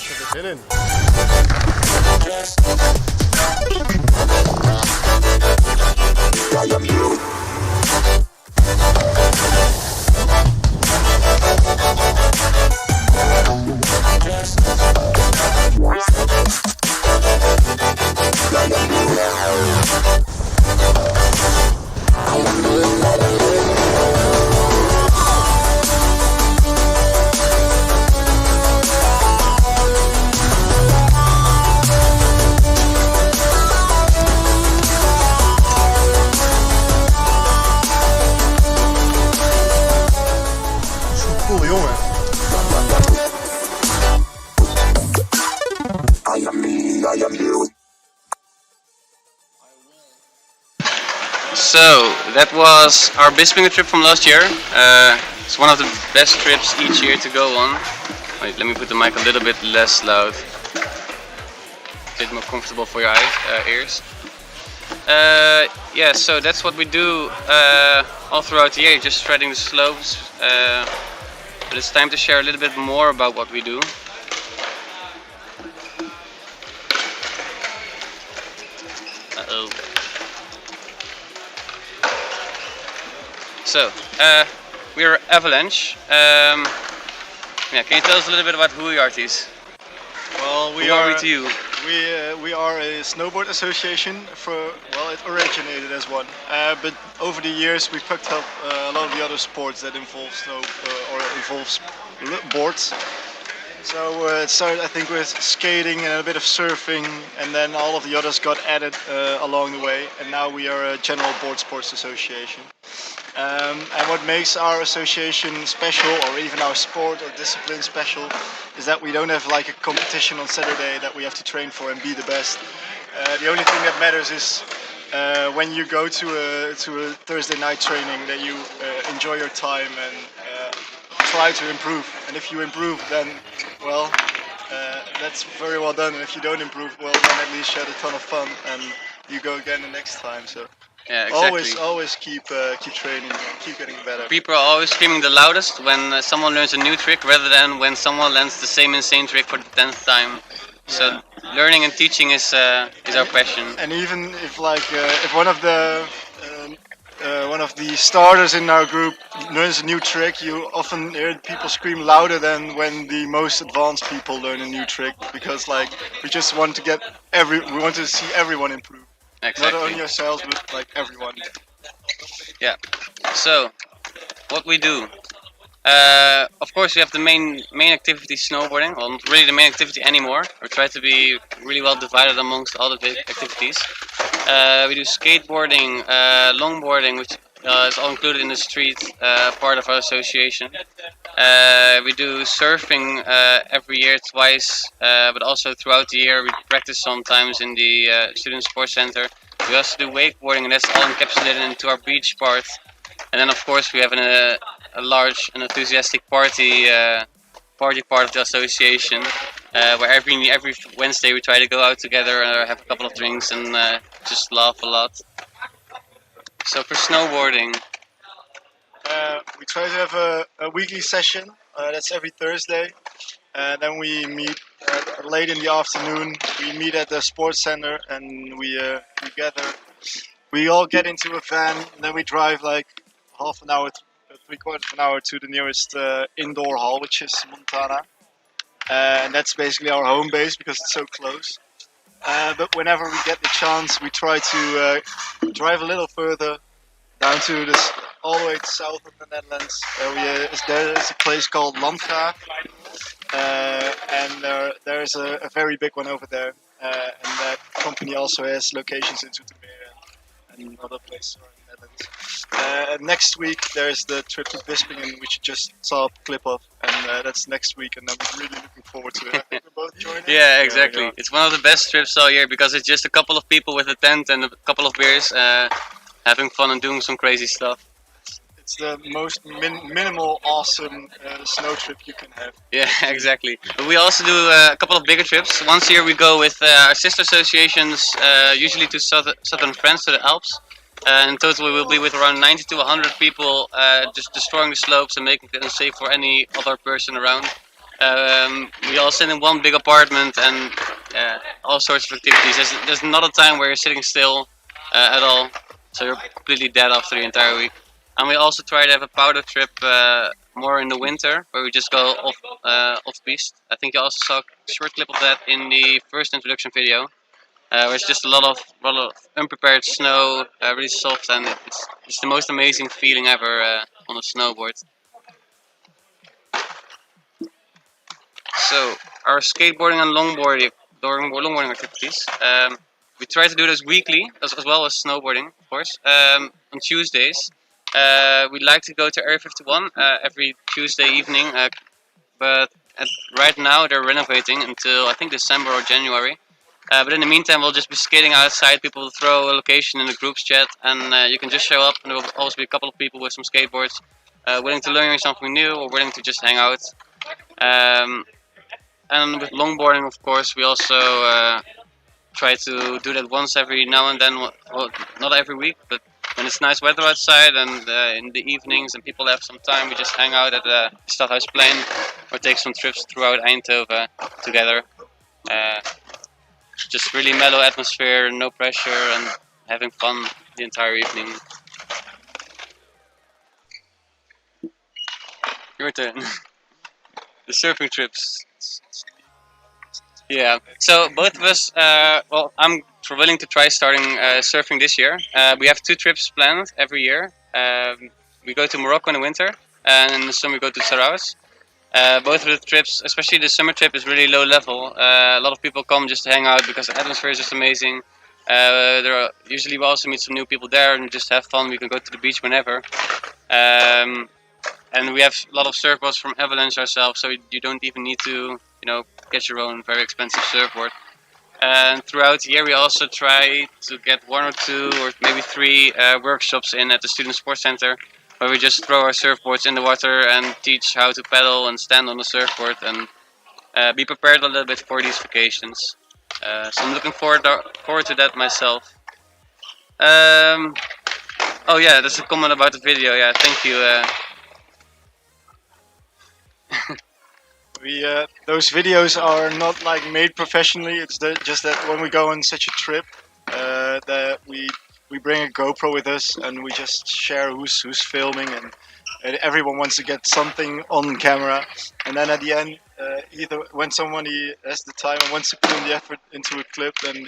Zit er zin in. Cool jongen. So that was our Bisping trip from last year. It's one of the best trips each year to go on. Wait, let me put the mic a little bit less loud. A bit more comfortable for your ears. Yeah, so that's what we do all throughout the year, just shredding the slopes. But it's time to share a little bit more about what we do. Uh-oh. So, we're Avalanche. Yeah, can you tell us a little bit about who you are, Ties? Well, Who are we to you? We are a snowboard association. Well, it originated as one, but over the years we picked up a lot of the other sports that involve snow or involves boards. So it started, I think, with skating and a bit of surfing, and then all of the others got added along the way. And now we are a general board sports association. And what makes our association special, or even our sport or discipline special, is that we don't have like a competition on Saturday that we have to train for and be the best. The only thing that matters is when you go to a Thursday night training, that you enjoy your time and try to improve. And if you improve, then well, that's very well done. And if you don't improve, well, then at least you had a ton of fun and you go again the next time. So. Yeah, exactly. Always keep training, keep getting better. People are always screaming the loudest when someone learns a new trick, rather than when someone learns the same insane trick for the 10th time. So learning and teaching is our passion. And even if if one of the starters in our group learns a new trick, you often hear people scream louder than when the most advanced people learn a new trick, because we just want to we want to see everyone improve. Exactly. Not only ourselves, but like everyone. Yeah. So, what we do. Of course, we have the main activity, snowboarding. Well, not really the main activity anymore. We try to be really well divided amongst all the big activities. We do skateboarding, longboarding, which is all included in the street part of our association. We do surfing every year twice, but also throughout the year we practice sometimes in the student sports center. We also do wakeboarding, and that's all encapsulated into our beach part. And then of course we have a large and enthusiastic party part of the association, where every Wednesday we try to go out together and have a couple of drinks and just laugh a lot. So for snowboarding, we try to have a weekly session. That's every Thursday. Then we meet late in the afternoon. We meet at the sports center and we gather. We all get into a van and then we drive like half an hour, 3/4 of an hour to the nearest indoor hall, which is Montana. And that's basically our home base because it's so close. But whenever we get the chance, we try to drive a little further down to this, all the way south of the Netherlands. There is a place called Landgraaf, and there is a very big one over there. And that company also has locations in Zoetermeer and other places around the Netherlands. Next week there's the trip to Bispingen, which you just saw a clip of, and that's next week, and I'm really looking forward to it. I think we're both joining. Yeah, exactly. It's one of the best trips all year because it's just a couple of people with a tent and a couple of beers, having fun and doing some crazy stuff. It's the most minimal awesome snow trip you can have. Yeah, exactly. But we also do a couple of bigger trips. Once a year we go with our sister associations, usually to southern France, to the Alps. In total we will be with around 90 to 100 people, just destroying the slopes and making it unsafe for any other person around. We all sit in one big apartment and all sorts of activities. There's not a time where you're sitting still at all, so you're completely dead after the entire week. And we also try to have a powder trip more in the winter, where we just go off piste. I think you also saw a short clip of that in the first introduction video, where it's just a lot of unprepared snow, really soft, and it's the most amazing feeling ever on a snowboard. So our skateboarding and longboarding activities. We try to do this weekly, as well as snowboarding, of course. On Tuesdays. We like to go to Area 51 every Tuesday evening, but right now they're renovating until I think December or January. But in the meantime, we'll just be skating outside. People will throw a location in the groups chat, and you can just show up, and there will always be a couple of people with some skateboards, willing to learn something new or willing to just hang out. And with longboarding, of course, we also try to do that once every now and then. Well, not every week, but when it's nice weather outside and in the evenings and people have some time, we just hang out at the Stadhuisplein or take some trips throughout Eindhoven together. Just really mellow atmosphere, no pressure, and having fun the entire evening. Your turn. The surfing trips. Yeah, so both of us, well, I'm willing to try starting surfing this year. We have 2 trips planned every year. We go to Morocco in the winter, and in the summer we go to Sarawak. Both of the trips, especially the summer trip, is really low level. A lot of people come just to hang out because the atmosphere is just amazing. Usually we also meet some new people there and just have fun. We can go to the beach whenever. And we have a lot of surfboards from Avalanche ourselves, so you don't even need to, get your own very expensive surfboard. And throughout the year, we also try to get 1 or 2 or maybe 3 workshops in at the Student Sports Center, where we just throw our surfboards in the water and teach how to pedal and stand on the surfboard and be prepared a little bit for these vacations. So I'm looking forward to that myself. Oh yeah, there's a comment about the video. Yeah, thank you. Those videos are not like made professionally. It's just that when we go on such a trip, that we bring a GoPro with us and we just share who's filming, and everyone wants to get something on camera. And then at the end, either when somebody has the time and wants to put in the effort into a clip, then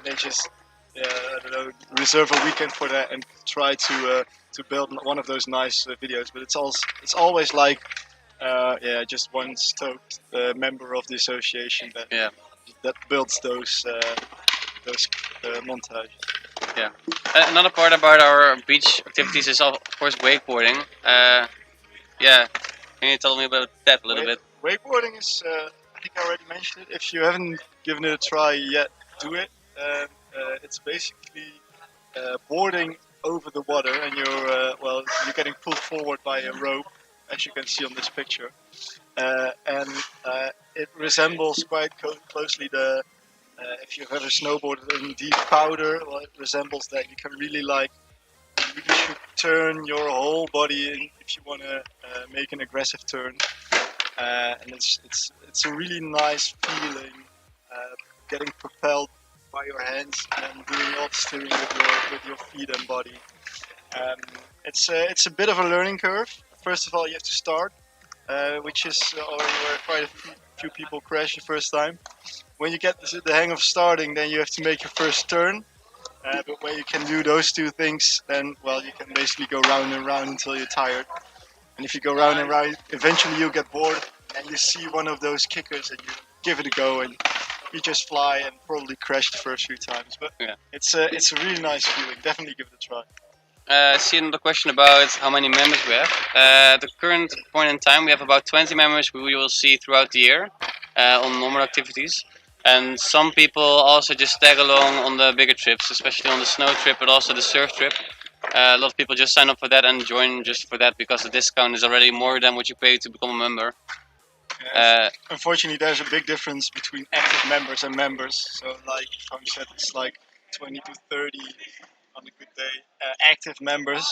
they just I don't know, reserve a weekend for that and try to build one of those nice videos. But it's always like. Just one stoked member of the association that builds those montages. Yeah. Another part about our beach activities is of course wakeboarding. Yeah. Can you tell me about that a little bit? Wakeboarding is, I think I already mentioned it. If you haven't given it a try yet, do it. It's basically boarding over the water, and you're getting pulled forward by a rope, as you can see on this picture, and it resembles quite closely if you've ever snowboarded in deep powder. Well, it resembles that. You can really you really should turn your whole body in if you want to make an aggressive turn, and it's a really nice feeling, getting propelled by your hands and doing all the steering with your feet and body. it's a bit of a learning curve. First of all, you have to start, which is already where quite a few people crash the first time. When you get the hang of starting, then you have to make your first turn. But when you can do those two things, then well, you can basically go round and round until you're tired. And if you go round and round, eventually you'll get bored, and you see one of those kickers, and you give it a go, and you just fly and probably crash the first few times. But Yeah. it's a really nice feeling. Definitely give it a try. I see another question about how many members we have. At the current point in time, we have about 20 members we will see throughout the year on normal activities. And some people also just tag along on the bigger trips, especially on the snow trip, but also the surf trip. A lot of people just sign up for that and join just for that because the discount is already more than what you pay to become a member. Unfortunately, there's a big difference between active members and members. So, like Frank said, it's like 20 to 30 on a good day active members.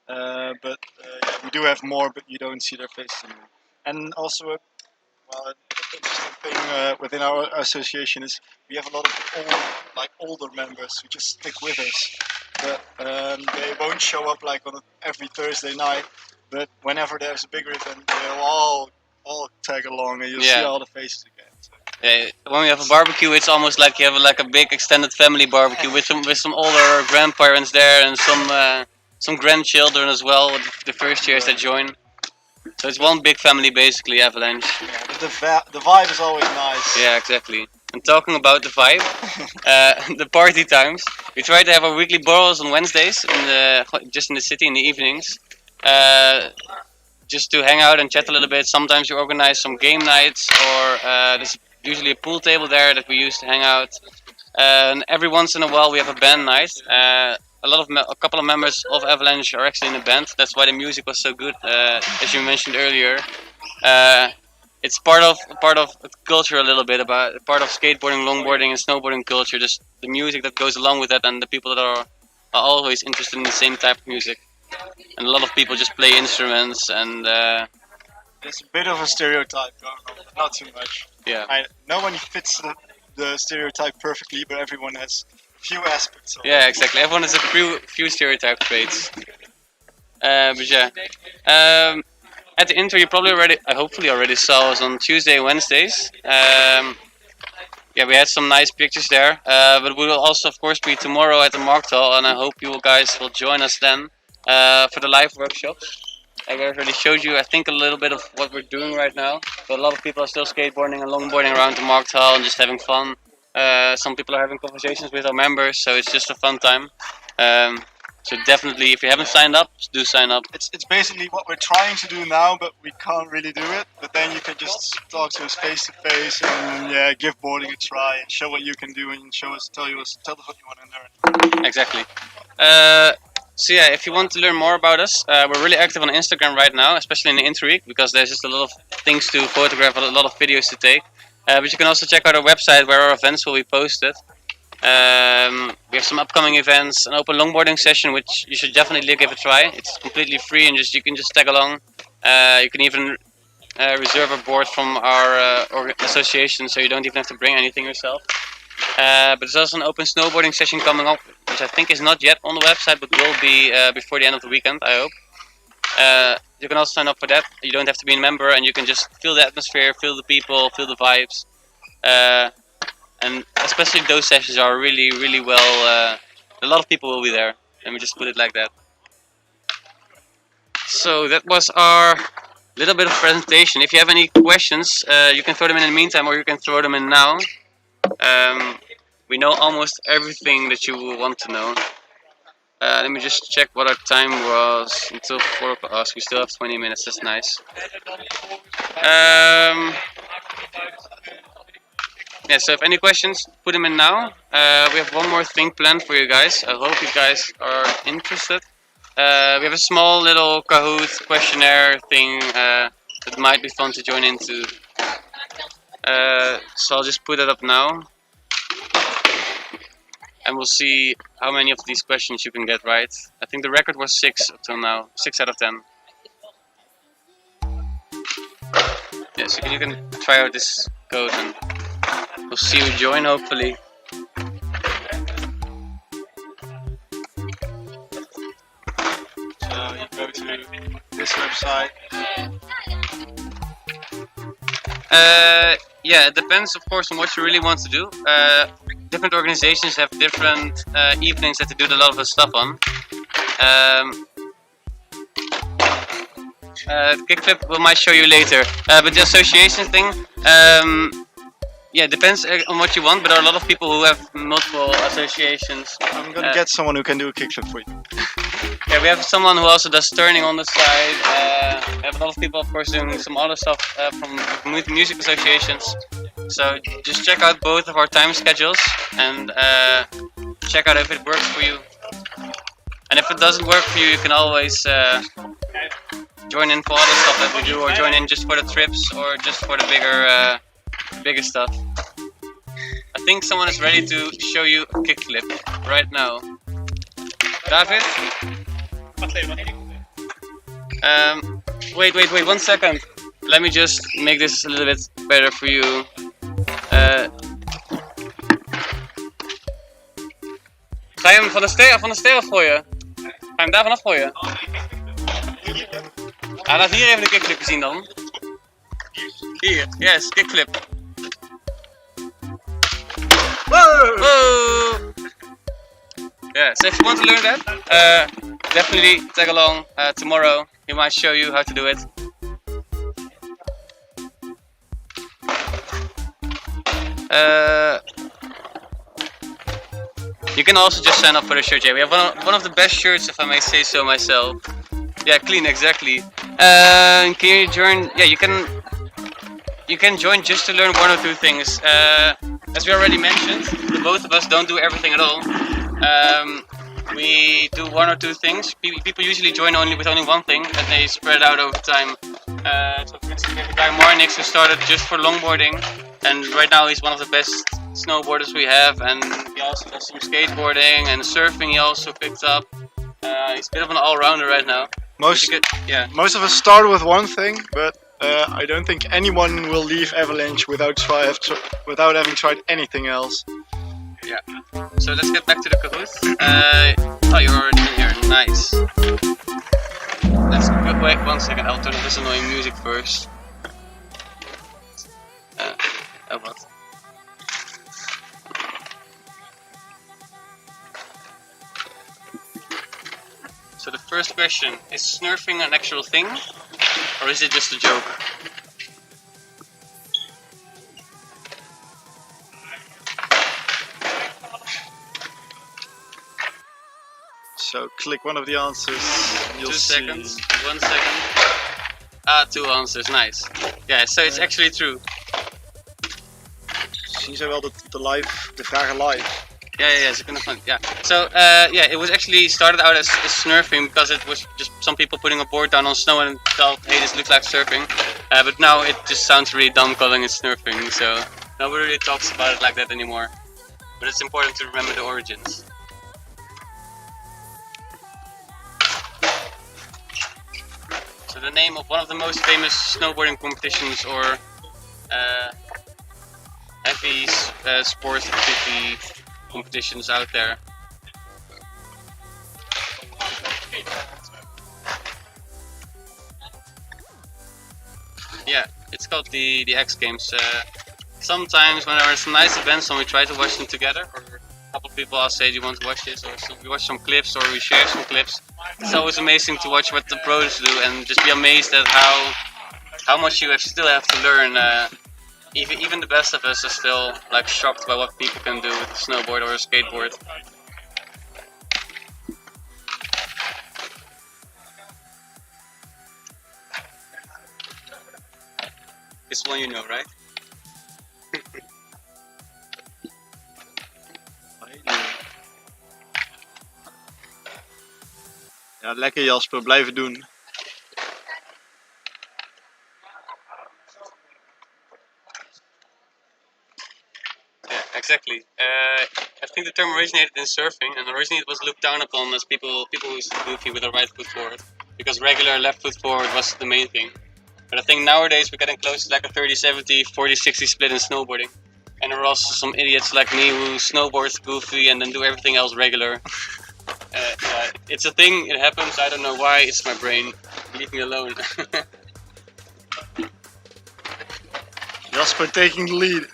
But yeah, we do have more, but you don't see their faces anymore. And also, an interesting thing within our association is we have a lot of older members who just stick with us. But they won't show up like on every Thursday night. But whenever there's a bigger event, they'll all tag along, and you'll see all the faces again. So. Yeah, when we have a barbecue, it's almost like you have like a big extended family barbecue with some older grandparents there and some grandchildren as well with the first years that join. So it's one big family basically, Avalanche. Yeah, but the vibe is always nice. Yeah, exactly. And talking about the vibe, the party times, we try to have our weekly borrels on Wednesdays just in the city in the evenings. Just to hang out and chat a little bit. Sometimes we organize some game nights, or there's usually a pool table there that we use to hang out. And every once in a while we have a band night. A couple of members of Avalanche are actually in a band. That's why the music was so good, as you mentioned earlier. It's part of culture a little bit, about part of skateboarding, longboarding, and snowboarding culture. Just the music that goes along with that, and the people that are always interested in the same type of music. And a lot of people just play instruments, and there's a bit of a stereotype going on, but not too much. Yeah. No one fits the stereotype perfectly, but everyone has few aspects of it. Yeah, exactly. Everyone has a few stereotype traits. But yeah. At the intro, you probably hopefully already saw us on Tuesday and Wednesdays. Yeah, we had some nice pictures there. But we will also, of course, be tomorrow at the Markthal, and I hope you guys will join us then for the live workshops. I already showed you, I think, a little bit of what we're doing right now. But a lot of people are still skateboarding and longboarding around the Markthal and just having fun. Some people are having conversations with our members, so it's just a fun time. So definitely, if you haven't signed up, do sign up. It's basically what we're trying to do now, but we can't really do it. But then you can just talk to us face to face and give boarding a try and show what you can do and tell us what you want to learn. Exactly. So yeah, if you want to learn more about us, we're really active on Instagram right now, especially in the Introweek, because there's just a lot of things to photograph, a lot of videos to take. But you can also check out our website where our events will be posted. We have some upcoming events, an open longboarding session, which you should definitely give a try. It's completely free and you can just tag along. You can even reserve a board from our association, so you don't even have to bring anything yourself. But there's also an open snowboarding session coming up, which I think is not yet on the website, but will be before the end of the weekend, I hope. You can also sign up for that. You don't have to be a member, and you can just feel the atmosphere, feel the people, feel the vibes. And especially those sessions are really, really well. A lot of people will be there. Let me just put it like that. So that was our little bit of presentation. If you have any questions, you can throw them in the meantime, or you can throw them in now. We know almost everything that you will want to know. Let me just check what our time was until 4 o'clock. Oh, so we still have 20 minutes, that's nice. Yeah, so if any questions, put them in now. We have one more thing planned for you guys. I hope you guys are interested. We have a small little Kahoot questionnaire thing that might be fun to join into. So I'll just put it up now. And we'll see how many of these questions you can get right. I think the record was 6 until now. 6 out of 10. Yeah, so you can try out this code and we'll see you join, hopefully. So go to this website. Yeah, it depends, of course, on what you really want to do. Different organizations have different evenings that they do a lot of the stuff on. Kickflip we might show you later, but the association thing, yeah, depends on what you want. But there are a lot of people who have multiple associations. I'm gonna get someone who can do a kickflip for you. Yeah, we have someone who also does turning on the side. We have a lot of people, of course, doing some other stuff from music associations. So just check out both of our time schedules and check out if it works for you. And if it doesn't work for you, you can always join in for other stuff that we do, or join in just for the trips, or just for the bigger stuff. I think someone is ready to show you a kickflip right now. David? Wait, 1 second. Let me just make this a little bit better for you. Ga je hem van de ster afgooien? Ga je hem daarvan afgooien? Laat hier even de kickflip zien dan. Hier, yes, kickflip. Whoa! Yeah, so if you want to learn that, definitely tag along tomorrow. He might show you how to do it. You can also just sign up for the shirt. Yeah, we have one of the best shirts, if I may say so myself. Yeah, clean, exactly. Can you join? Yeah, you can join just to learn one or two things. As we already mentioned, the both of us don't do everything at all. We do one or two things. People usually join with only one thing, and they spread out over time. So for instance, we have a guy Marnix who started just for longboarding, and right now he's one of the best snowboarders we have. And he also does some skateboarding and surfing. He also picked up. He's a bit of an all-rounder right now. Most of us start with one thing, but I don't think anyone will leave Avalanche without having tried anything else. Yeah. So let's get back to the Kahoot. Oh, you're already in here. Nice. Wait 1 second. I'll turn off this annoying music first. Oh, what? So the first question, is snurfing an actual thing, or is it just a joke? So click one of the answers. You'll 2 see. seconds. 1 second. 2 answers. Nice. Yeah, so it's actually true. Zien ze wel de vragen live? Yeah, ze kunnen gewoon, yeah. So, yeah, it was actually started out as snurfing because it was just some people putting a board down on snow and thought, hey, this looks like surfing. But now it just sounds really dumb calling it snurfing, so nobody really talks about it like that anymore. But it's important to remember the origins. So the name of one of the most famous snowboarding competitions, or heavy sports activity competitions out there. Yeah, it's called the X Games. Sometimes when there are some nice events and we try to watch them together, or a couple of people will say, do you want to watch this, or so we watch some clips, or we share some clips. It's always amazing to watch what the pros do and just be amazed at how much you still have to learn. Even the best of us are still like shocked by what people can do with a snowboard or a skateboard. This one you know, right? Ja, lekker Jasper, blijven doen. Yeah, exactly. I think the term originated in surfing, and originally it was looked down upon as people who used to goofy with a right foot forward, because regular left foot forward was the main thing. But I think nowadays we're getting close to like a 30-70, 40-60 split in snowboarding. And there are also some idiots like me who snowboards goofy and then do everything else regular. Yeah, It's a thing, it happens, I don't know why, it's my brain. Leave me alone. Jasper taking the lead.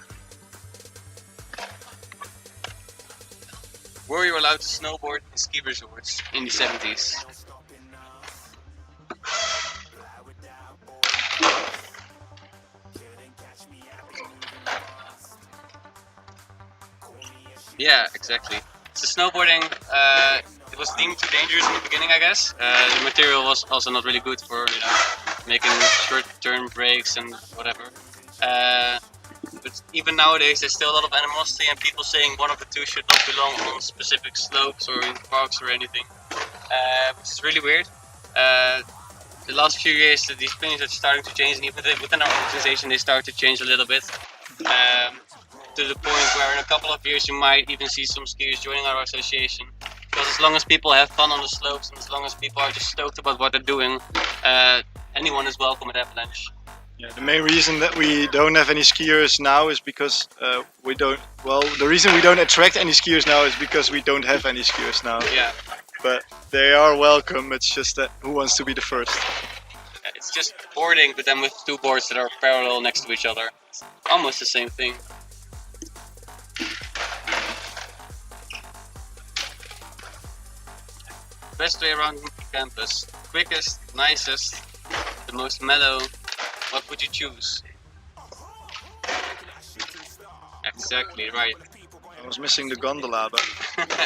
Were you allowed to snowboard in ski resorts in the 70s? Yeah, exactly. So snowboarding, it was deemed too dangerous in the beginning, I guess. The material was also not really good for, you know, making short-term breaks and whatever. But even nowadays, there's still a lot of animosity and people saying one of the two should not belong on specific slopes or in parks or anything, which is really weird. The last few years, these opinions are starting to change, and even within our organization, they start to change a little bit. To the point where in a couple of years, you might even see some skiers joining our association. Because as long as people have fun on the slopes, and as long as people are just stoked about what they're doing, anyone is welcome at Avalanche. Yeah, the main reason that we don't have any skiers now is because we don't. Well, the reason we don't attract any skiers now is because we don't have any skiers now. Yeah. But they are welcome. It's just that who wants to be the first? It's just boarding, but then with two boards that are parallel next to each other. It's almost the same thing. Best way around campus. Quickest, nicest, the most mellow. What would you choose? Exactly, right. I was missing the gondola, but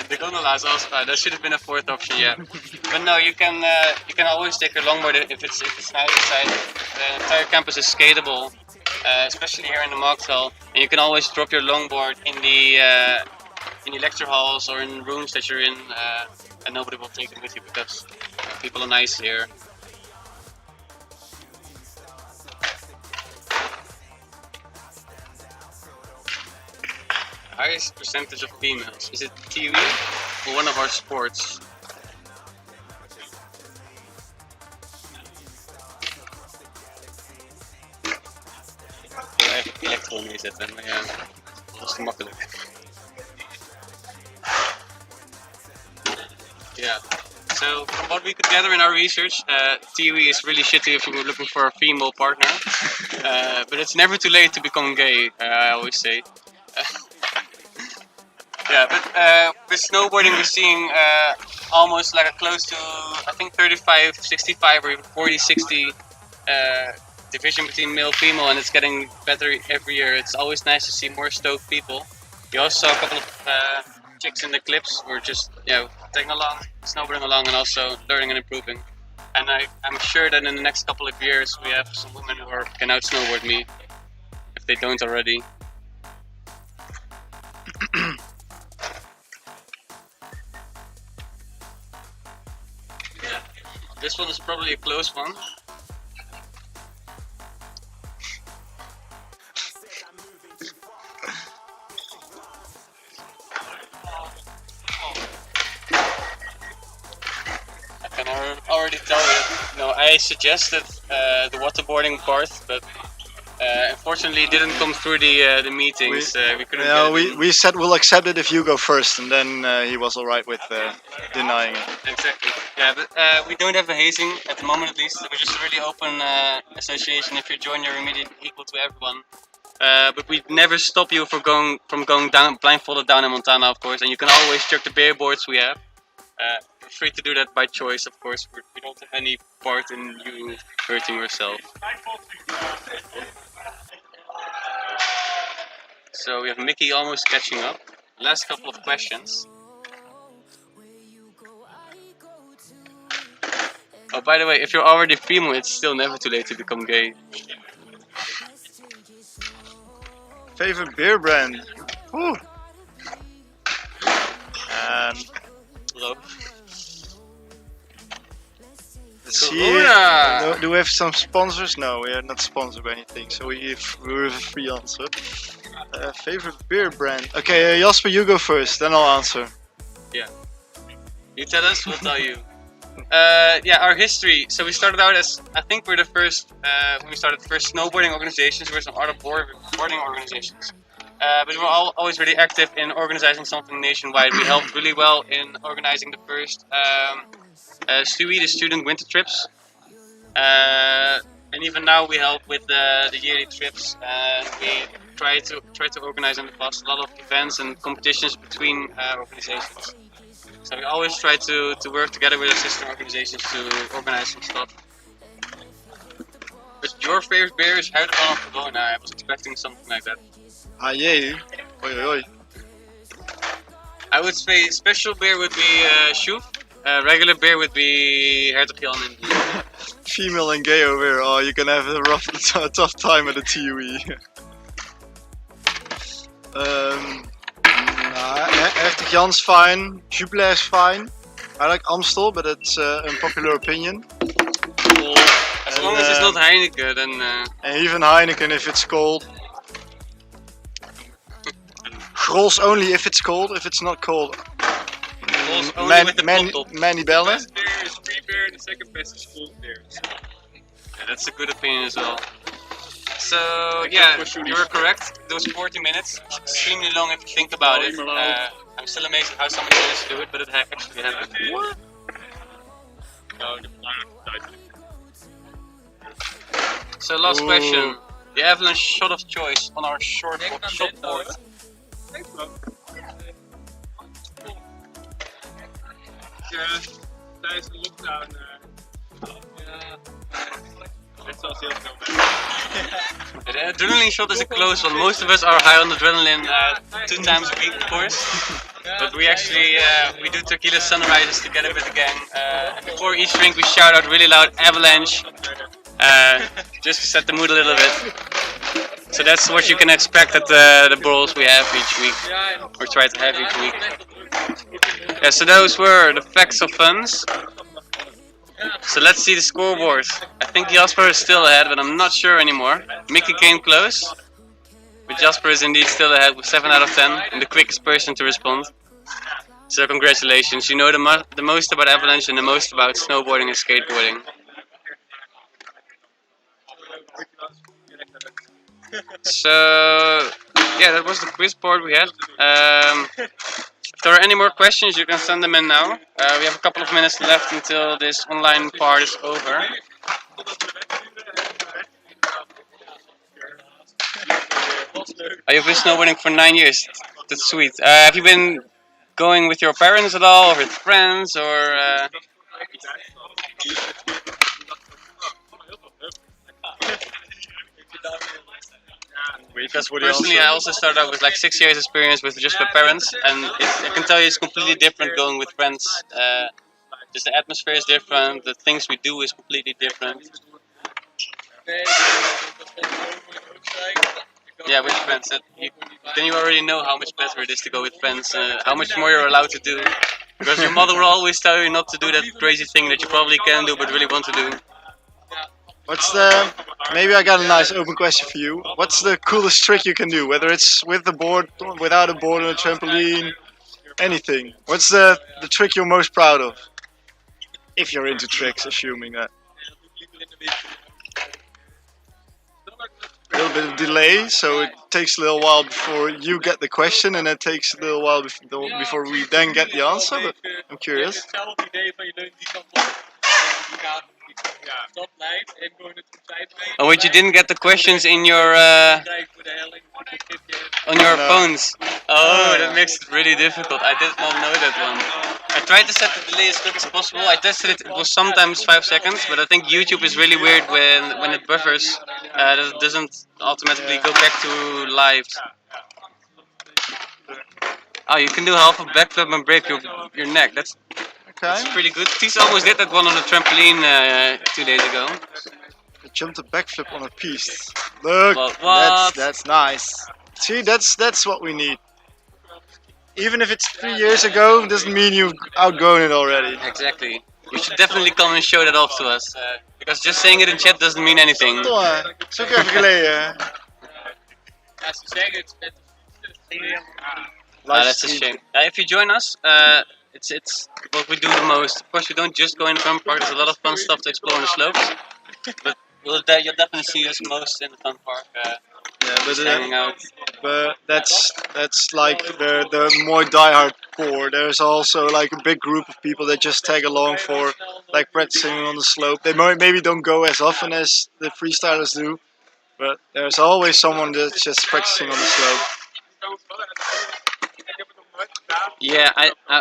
The gondola is also that should have been a fourth option, yeah. But no, you can always take your longboard if it's nice inside. The entire campus is skatable, especially here in the Mocktail, and you can always drop your longboard in the lecture halls or in rooms that you're in, and nobody will take it with you because people are nice here. Highest percentage of females. Is it TV or one of our sports? Ja, even elektro neerzetten, maar ja, dat is te makkelijk. Yeah. So from what we could gather in our research, TV is really shitty if you were looking for a female partner. But it's never too late to become gay, I always say. Yeah, but with snowboarding we're seeing almost like a close to, I think 35, 65 or even 40, 60 division between male female, and it's getting better every year. It's always nice to see more stoked people. You also saw a couple of chicks in the clips who are just, you know, tagging along, snowboarding along, and also learning and improving. And I'm sure that in the next couple of years we have some women who can out snowboard me, if they don't already. This one is probably a close one. I can already tell you, no, I suggested the waterboarding part, but unfortunately it didn't come through the meetings. We couldn't yeah, get it in. we said we'll accept it if you go first, and then he was alright with denying it. Exactly. Yeah, but we don't have a hazing at the moment, at least. We're just a really open association. If you join, you're immediately equal to everyone. But we never stop you from going down blindfolded down in Montana, of course. And you can always check the beer boards we have. You're free to do that by choice, of course. We don't have any part in you hurting yourself. So we have Mickey almost catching up. Last couple of questions. Oh, by the way, if you're already female, it's still never too late to become gay. Favorite beer brand? Whew. Hello. Let's see. Corona! Do we have some sponsors? No, we are not sponsored by anything, so we have a free answer. Favorite beer brand? Okay, Jasper, you go first, then I'll answer. Yeah. You tell us, we'll tell you. Yeah, our history. So we started out as, I think we're the first, when we started the first snowboarding organizations, there were some other boarding organizations. But we're always really active in organizing something nationwide. We helped really well in organizing the first STUI, the student winter trips. And even now we help with the yearly trips. We try to organize in the past a lot of events and competitions between organizations. So we always try to work together with our sister organizations to organize some stuff. But your favorite beer is Huideplan of Corona. I was expecting something like that. Ah jee. Oi oi oi. I would say special beer would be Schuf. Regular beer would be Hertog Jan indeed. Female and gay over here. Oh, you're gonna have a tough time at the TUE. Hertog Jan's fine. Jupiler is fine. I like Amstel, but it's unpopular opinion. As long as it's not Heineken, then... And even Heineken if it's cold. Grols only if it's cold. If it's not cold, only with the bottle. Many bellen. The best beer is free beer and the second best is cold beer. So. Yeah, that's a good opinion as well. So yeah, you were correct. It was 40 minutes. It's extremely long if you think about it. I'm still amazed at how somebody managed to do it, but it actually happened. What? So last question. The Avalanche shot of choice on our short board. Thanks man. Tijdens de lockdown. Net zoals heel veel The adrenaline shot is a close one. Most of us are high on adrenaline 2 times a week, of course. But we actually we do tequila sunrises together with the gang. And before each drink, we shout out really loud "Avalanche," just to set the mood a little bit. So that's what you can expect at the brawls we have each week, or try to have each week. Yeah, so those were the facts of funds. So let's see the scoreboard. I think Jasper is still ahead, but I'm not sure anymore. Mickey came close, but Jasper is indeed still ahead with 7 out of 10 and the quickest person to respond. So congratulations, you know the most about Avalanche and the most about snowboarding and skateboarding. So yeah, that was the quiz board we had. If there are any more questions, you can send them in now. We have a couple of minutes left until this online part is over. Oh, you've been snowboarding for 9 years. That's sweet. Have you been going with your parents at all, or with friends, or? Because personally, I also started out with like 6 years experience with just my parents, and I can tell you it's completely different going with friends. Just the atmosphere is different, the things we do is completely different. Yeah, with friends. Then you already know how much better it is to go with friends, how much more you're allowed to do. Because your mother will always tell you not to do that crazy thing that you probably can do but really want to do. What's the... Maybe I got a nice open question for you. What's the coolest trick you can do? Whether it's with the board, without a board, on a trampoline, anything. What's the trick you're most proud of? If you're into tricks, assuming that. A little bit of delay, so it takes a little while before you get the question, and it takes a little while before we then get the answer, but I'm curious. Oh wait, you didn't get the questions in your on your phones. Oh, that makes it really difficult. I did not know that one. I tried to set the delay as quick as possible. I tested it. It was sometimes 5 seconds, but I think YouTube is really weird when it buffers. It doesn't automatically go back to live. Oh, you can do half a backflip and break your neck. That's pretty good. Ties almost did that one on the trampoline 2 days ago. I jumped a backflip on a piece. Look, that's nice. See, that's what we need. Even if it's 3 years ago, doesn't mean you've outgrown it already. Exactly. You should definitely come and show that off to us. Because just saying it in chat doesn't mean anything. Toch, is ook even geleden. That's a shame. If you join us, it's what we do the most. Of course, we don't just go in the fun park. There's a lot of fun stuff to explore on the slopes. But you'll definitely see us most in the fun park. Yeah, but just hanging out. that's like the more diehard core. There's also like a big group of people that just tag along for like practicing on the slope. They maybe don't go as often as the freestylers do, but there's always someone that's just practicing on the slope. Yeah,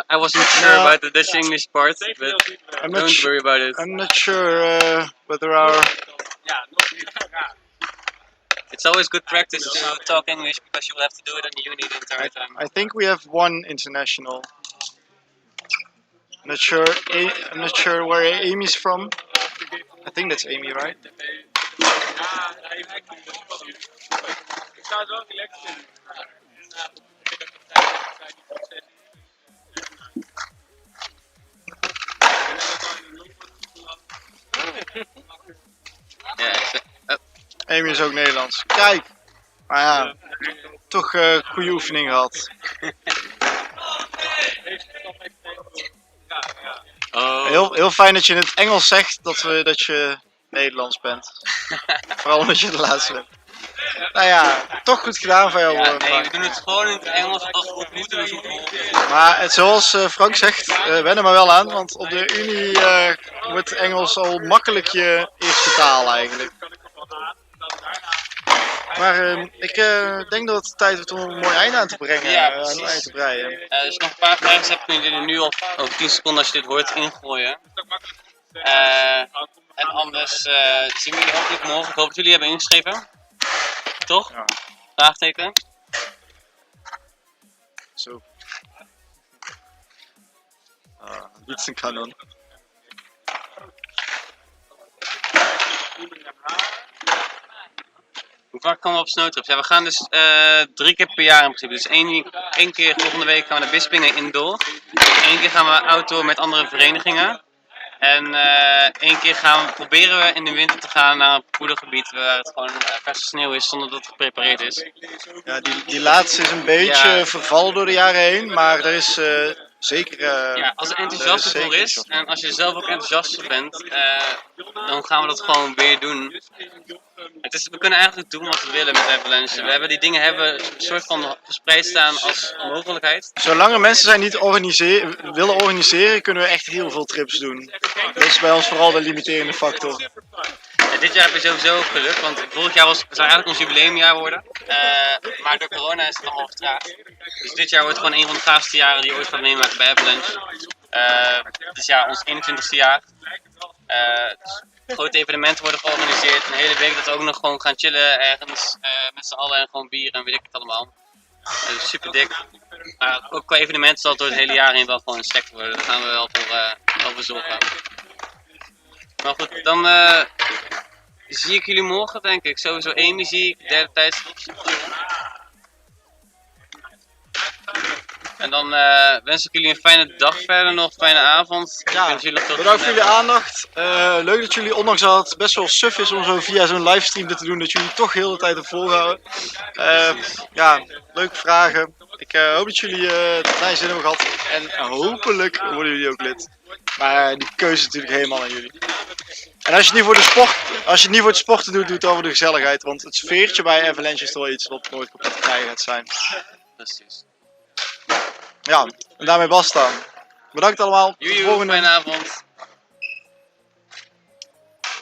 I wasn't sure No. about the Dutch English part, but I'm not don't su- worry about it. I'm not sure whether our It's always good practice to talk English because you will have to do it in the uni the entire time. I think we have one international. Not sure. I'm not sure where Amy's from. I think that's Amy, right? Ik zou het wel relaxed vinden. Ja, Amy is ook Nederlands. Kijk! Maar ja, toch goede oefening gehad. oh. Heel fijn dat je in het Engels zegt dat je Nederlands bent. Vooral omdat je de laatste bent. Nou ja, toch goed gedaan van jou. Ja, nee, Frank. we doen het gewoon in het Engels als we het moeten. Dus Maar zoals Frank zegt, wen er maar wel aan. Want op de Unie wordt Engels al makkelijk je eerste taal eigenlijk. Maar ik denk dat het tijd wordt om een mooi einde aan te brengen. Ja, aan precies. een eind te breien. dus nog een paar vragen heb je er nu al over 10 seconden als je dit hoort ingooien. En anders zien we jullie hopelijk morgen. Ik hoop dat jullie hebben ingeschreven. Toch? Ja. Vraagteken? Zo. Dit is een kanon. Hoe vaak komen we op snowtrips? Ja, we gaan dus 3 keer per jaar in principe. Dus één keer volgende week gaan we naar Bispingen indoor. 1 keer gaan we outdoor met andere verenigingen. En 1 keer proberen we in de winter te gaan naar een poedergebied waar het gewoon verse sneeuw is zonder dat het geprepareerd is. Ja, die laatste is een beetje vervallen door de jaren heen, maar er is zeker... ja, als er enthousiasme voor is en als je zelf ook enthousiast voor bent, dan gaan we dat gewoon weer doen. We kunnen eigenlijk doen wat we willen met Avalanche. We hebben die dingen een soort van verspreid staan als mogelijkheid. Zolang er mensen zijn die het willen organiseren, kunnen we echt heel veel trips doen. Dat is bij ons vooral de limiterende factor. Ja, dit jaar hebben we sowieso geluk, want vorig jaar zou eigenlijk ons jubileumjaar worden. Maar door corona is het allemaal vertraagd. Dus dit jaar wordt gewoon een van de gaafste jaren die je ooit gaat meemaken bij Avalanche. Dus ja, ons 21ste jaar. Grote evenementen worden georganiseerd. Een hele week dat we ook nog gewoon gaan chillen ergens met z'n allen en gewoon bier en weet ik het allemaal. Super dik. Ook qua evenementen zal het door het hele jaar heen wel gewoon een stack worden. Daar gaan we wel voor zorgen. Maar goed, dan zie ik jullie morgen denk ik. Sowieso Amy zie ik, derde tijdstip. En dan wens ik jullie een fijne dag verder nog, fijne avond. Ja, bedankt voor jullie aandacht. Leuk dat jullie, ondanks dat het best wel suf is om zo via zo'n livestream dit te doen, dat jullie toch heel de tijd hebben volgehouden. Ja, leuke vragen. Ik hoop dat jullie het naar je zin hebben gehad. En hopelijk worden jullie ook lid. Maar die keuze is natuurlijk helemaal aan jullie. En als je het niet voor het sporten doet, doe het dan voor de gezelligheid. Want het sfeertje bij Avalanche is toch wel iets wat nooit kapot te krijgen gaat zijn. Precies. Ja, en daarmee basta. Bedankt allemaal. Tot de Joejoe, volgende. fijne avond.